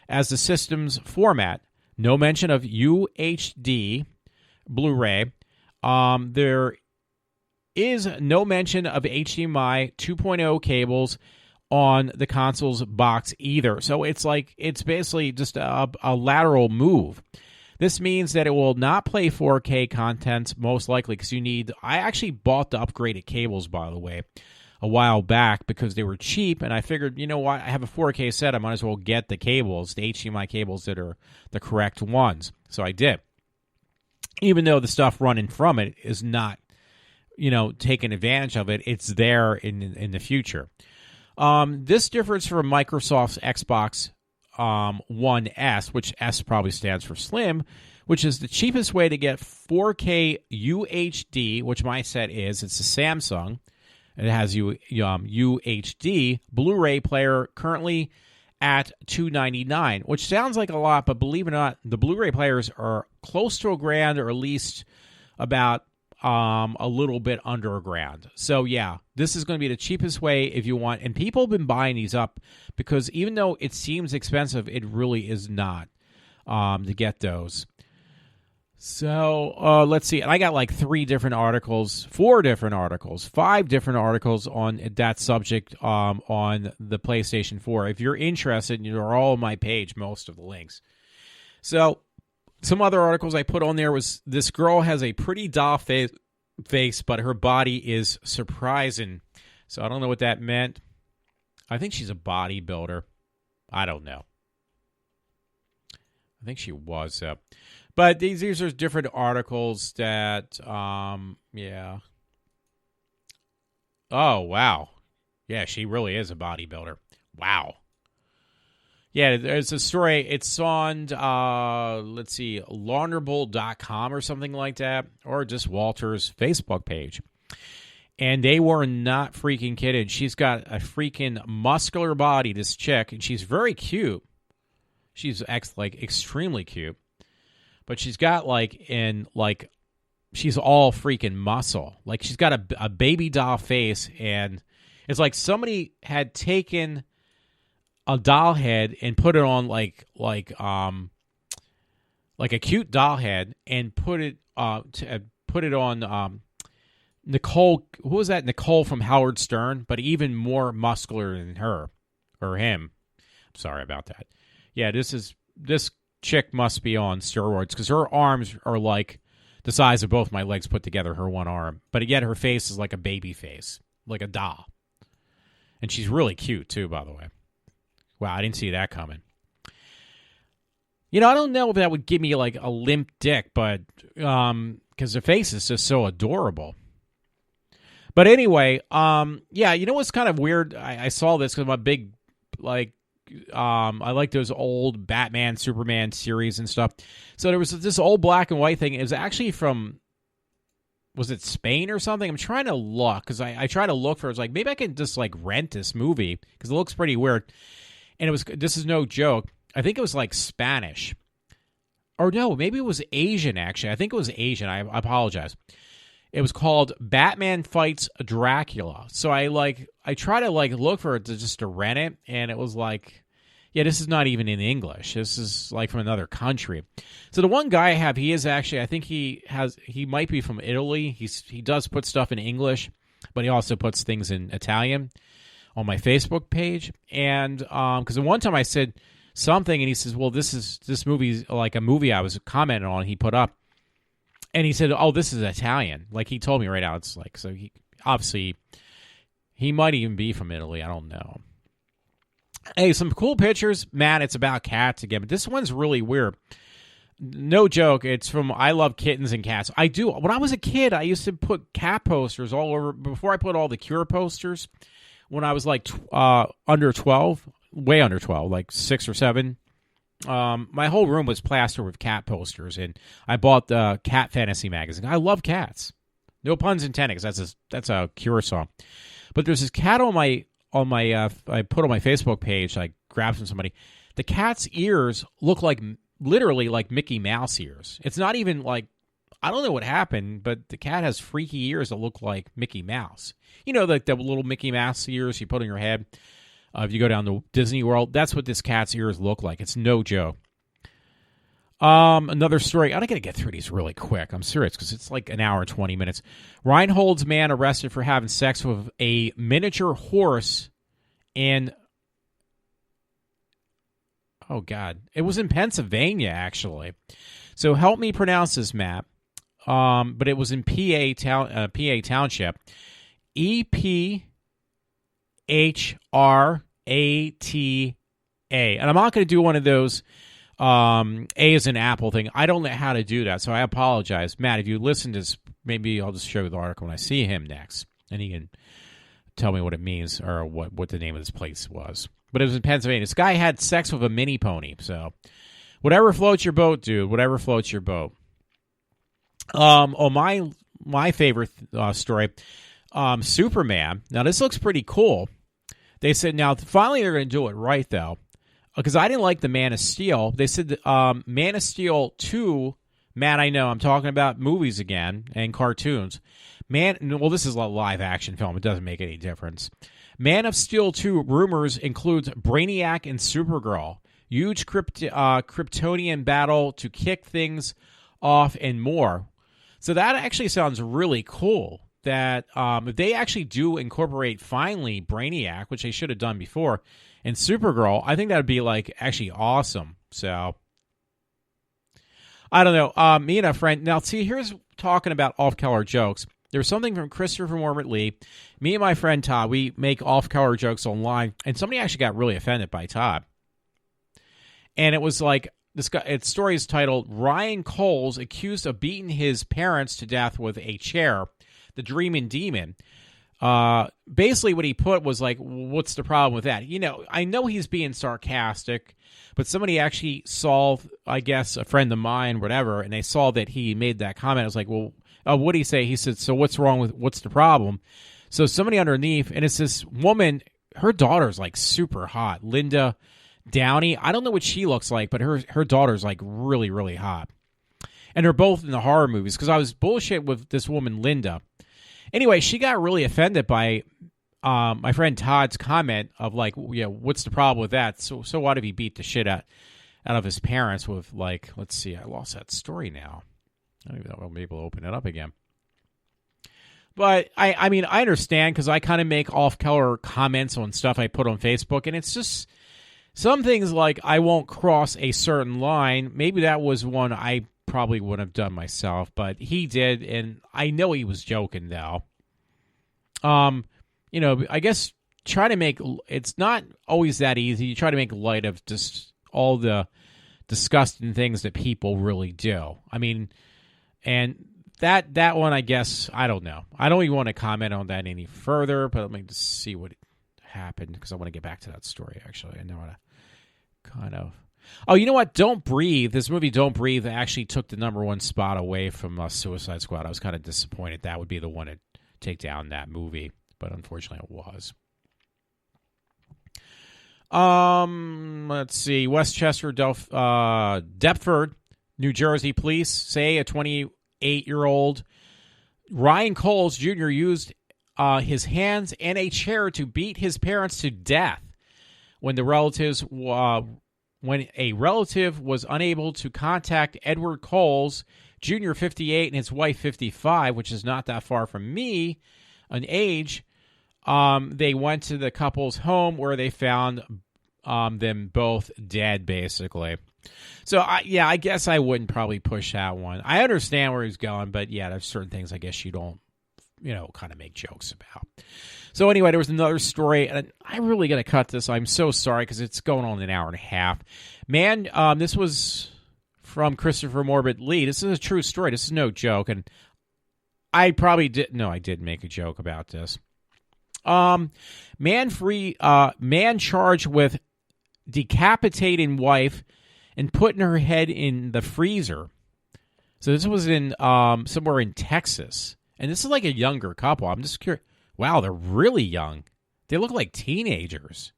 as the system's format. No mention of UHD Blu-ray. There is no mention of HDMI 2.0 cables on the console's box either. So it's basically just a lateral move. This means that it will not play 4K content, most likely, because I actually bought the upgraded cables, by the way, a while back because they were cheap, and I figured, you know what, I have a 4K set, I might as well get the cables, the HDMI cables that are the correct ones. So I did. Even though the stuff running from it is not, taking advantage of it, it's there in the future. This differs from Microsoft's Xbox One S, which S probably stands for Slim, which is the cheapest way to get 4K UHD, which my set is. It's a Samsung. It has UHD Blu-ray player currently at $299, which sounds like a lot, but believe it or not, the Blu-ray players are close to $1,000, or at least about a little bit under $1,000. So yeah, this is going to be the cheapest way if you want. And people have been buying these up because even though it seems expensive, it really is not to get those. So let's see. I got like 4 different articles, 5 different articles on that subject on the PlayStation 4. If you're interested, you're all on my page, most of the links. So some other articles I put on there was this girl has a pretty doll face, but her body is surprising. So I don't know what that meant. I think she's a bodybuilder. I don't know. I think she was. But these are different articles that, yeah. Oh, wow. Yeah, she really is a bodybuilder. Wow. Yeah, there's a story. It's on, let's see, launderable.com or something like that, or just Walter's Facebook page. And they were not freaking kidding. She's got a freaking muscular body, this chick, and she's very cute. She's extremely cute. But she's got she's all freaking muscle. Like she's got a baby doll face, and it's like somebody had taken a doll head and put it on like a cute doll head and put it on Nicole. Who was that? Nicole from Howard Stern, but even more muscular than her or him. Sorry about that. Yeah, this chick must be on steroids because her arms are like the size of both my legs put together, her one arm. But yet her face is like a baby face, like a doll. And she's really cute too, by the way. Wow, I didn't see that coming. I don't know if that would give me like a limp dick, but because the face is just so adorable. But anyway, yeah, what's kind of weird? I saw this because I'm a big, I like those old Batman, Superman series and stuff. So there was this old black and white thing. It was actually from, was it Spain or something? I'm trying to look because I try to look for it. I was like, maybe I can just rent this movie because it looks pretty weird. And this is no joke. I think it was Spanish. Or no, maybe it was Asian, actually. I think it was Asian. I apologize. It was called Batman Fights Dracula. So I try to look for it to rent it, and it was yeah, this is not even in English. This is from another country. So the one guy I have, he is actually, I think he might be from Italy. He does put stuff in English, but he also puts things in Italian on my Facebook page. And because the one time I said something, and he says, well, this movie's like a movie I was commenting on, he put up. And he said, oh, this is Italian. He told me right out. It's so he obviously, he might even be from Italy. I don't know. Hey, some cool pictures. Matt, it's about cats again, but this one's really weird. No joke. It's from I Love Kittens and Cats. I do. When I was a kid, I used to put cat posters all over, before I put all the Cure posters, when I was under 12, way under 12, 6 or 7. My whole room was plastered with cat posters, and I bought the Cat Fantasy magazine. I love cats. No puns intended, because that's a Cure song. But there's this cat I put on my Facebook page. I grabbed from somebody. The cat's ears look like literally like Mickey Mouse ears. It's not even like, I don't know what happened, but the cat has freaky ears that look like Mickey Mouse. You know, like the little Mickey Mouse ears you put on your head. If you go down to Disney World, that's what this cat's ears look like. It's no joke. Another story. I'm going to get through these really quick. I'm serious because it's like an hour and 20 minutes. Reinhold's man arrested for having sex with a miniature horse in, oh God, it was in Pennsylvania, actually. So help me pronounce this map. But it was in PA Township. EPHRATA. And I'm not going to do one of those A is an apple thing. I don't know how to do that, so I apologize. Matt, if you listen to this, maybe I'll just show you the article when I see him next, and he can tell me what it means or what the name of this place was. But it was in Pennsylvania. This guy had sex with a mini pony, so whatever floats your boat, dude. Whatever floats your boat. My favorite story, Superman. Now, this looks pretty cool. They said, now, finally they're going to do it right, though. Because I didn't like the Man of Steel. They said Man of Steel 2, Matt, I know, I'm talking about movies again and cartoons. Well, this is a live-action film. It doesn't make any difference. Man of Steel 2 rumors includes Brainiac and Supergirl. Huge Kryptonian battle to kick things off and more. So that actually sounds really cool. That if they actually do incorporate finally Brainiac, which they should have done before, and Supergirl, I think that would be like actually awesome. So I don't know. Me and a friend. Now, see, here's talking about off-color jokes. There's something from Christopher Morbert Lee. Me and my friend Todd, we make off-color jokes online, and somebody actually got really offended by Todd. And it was like, this guy, its story is titled, Ryan Coles accused of beating his parents to death with a chair, the Dreamin' Demon. Basically what he put was like, what's the problem with that? You know, I know he's being sarcastic, but somebody actually saw, I guess, a friend of mine, whatever, and they saw that he made that comment. I was like, well, what did he say? He said, so what's the problem? So somebody underneath, and it's this woman, her daughter's like super hot, Linda Downey. I don't know what she looks like, but her daughter's like really, really hot. And they're both in the horror movies, because I was bullshit with this woman, Linda. Anyway, she got really offended by my friend Todd's comment of like, yeah, what's the problem with that? So what if he beat the shit out of his parents with, like, let's see, I lost that story now. I don't even know if I'll be able to open it up again. But I mean, I understand, because I kind of make off-color comments on stuff I put on Facebook, and it's just some things like I won't cross a certain line. Maybe that was one I probably wouldn't have done myself, but he did, and I know he was joking, though. You know, I guess try to make, it's not always that easy. You try to make light of just all the disgusting things that people really do. I mean, and that one, I guess, I don't know. I don't even want to comment on that any further, but let me just see what happened, because I want to get back to that story, actually. I know how to kind of... Oh, you know what? Don't Breathe. This movie, Don't Breathe, actually took the #1 spot away from Suicide Squad. I was kind of disappointed that would be the one to take down that movie, but unfortunately it was. Let's see. Westchester, Deptford, New Jersey police say a 28-year-old Ryan Coles Jr. used his hands and a chair to beat his parents to death when a relative was unable to contact Edward Coles Jr., 58, and his wife, 55, which is not that far from me, an age. They went to the couple's home where they found them both dead, basically. So, I guess I wouldn't probably push that one. I understand where he's going, but yeah, there's certain things I guess you don't, kind of make jokes about. So anyway, there was another story, and I'm really going to cut this. I'm so sorry, because it's going on an hour and a half. Man, this was from Christopher Morbert Lee. This is a true story. This is no joke, and I probably did. No, I did make a joke about this. Man charged with decapitating wife and putting her head in the freezer. So this was in somewhere in Texas, and this is like a younger couple. I'm just curious. Wow, they're really young. They look like teenagers.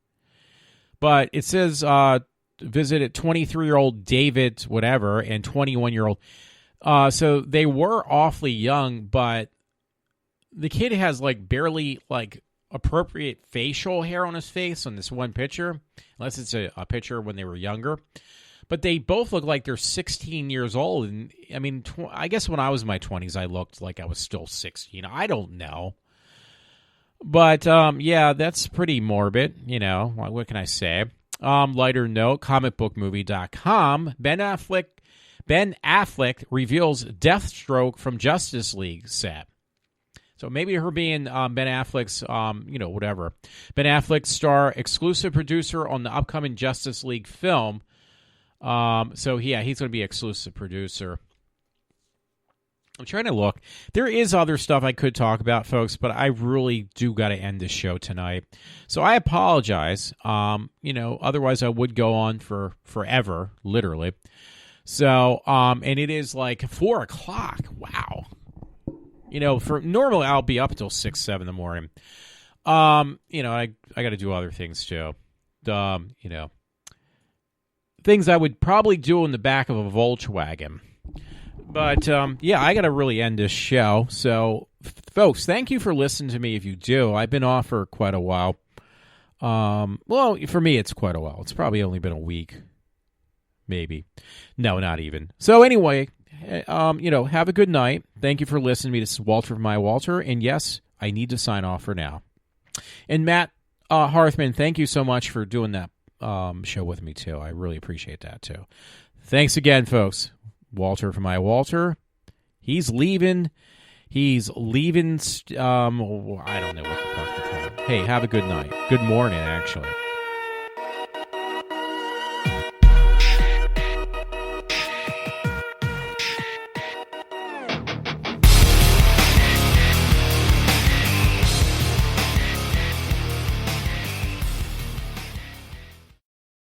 But it says visited 23-year-old David, whatever, and 21-year-old. So they were awfully young, but the kid has like barely like appropriate facial hair on his face on this one picture, unless it's a picture when they were younger. But they both look like they're 16 years old. And I mean, I guess when I was in my 20s, I looked like I was still 16. I don't know. But, yeah, that's pretty morbid. You know, what can I say? Lighter note, comicbookmovie.com. Ben Affleck reveals Deathstroke from Justice League set. So maybe her being Ben Affleck's, whatever. Ben Affleck star exclusive producer on the upcoming Justice League film. So, yeah, he's going to be exclusive producer. I'm trying to look. There is other stuff I could talk about, folks, but I really do got to end this show tonight. So I apologize. Otherwise I would go on for forever, literally. So, and it is like 4 o'clock. Wow. For normally I'll be up until 6, 7 in the morning. I got to do other things too. Things I would probably do in the back of a Volkswagen. But, I got to really end this show. So, folks, thank you for listening to me if you do. I've been off for quite a while. Well, for me, it's quite a while. It's probably only been a week. Maybe. No, not even. So, anyway, have a good night. Thank you for listening to me. This is Walter from iWalter. And, yes, I need to sign off for now. And, Matt Harthman, thank you so much for doing that show with me, too. I really appreciate that, too. Thanks again, folks. Walter from iWalter. He's leaving. I don't know what the fuck to call it. Hey, have a good night. Good morning, actually.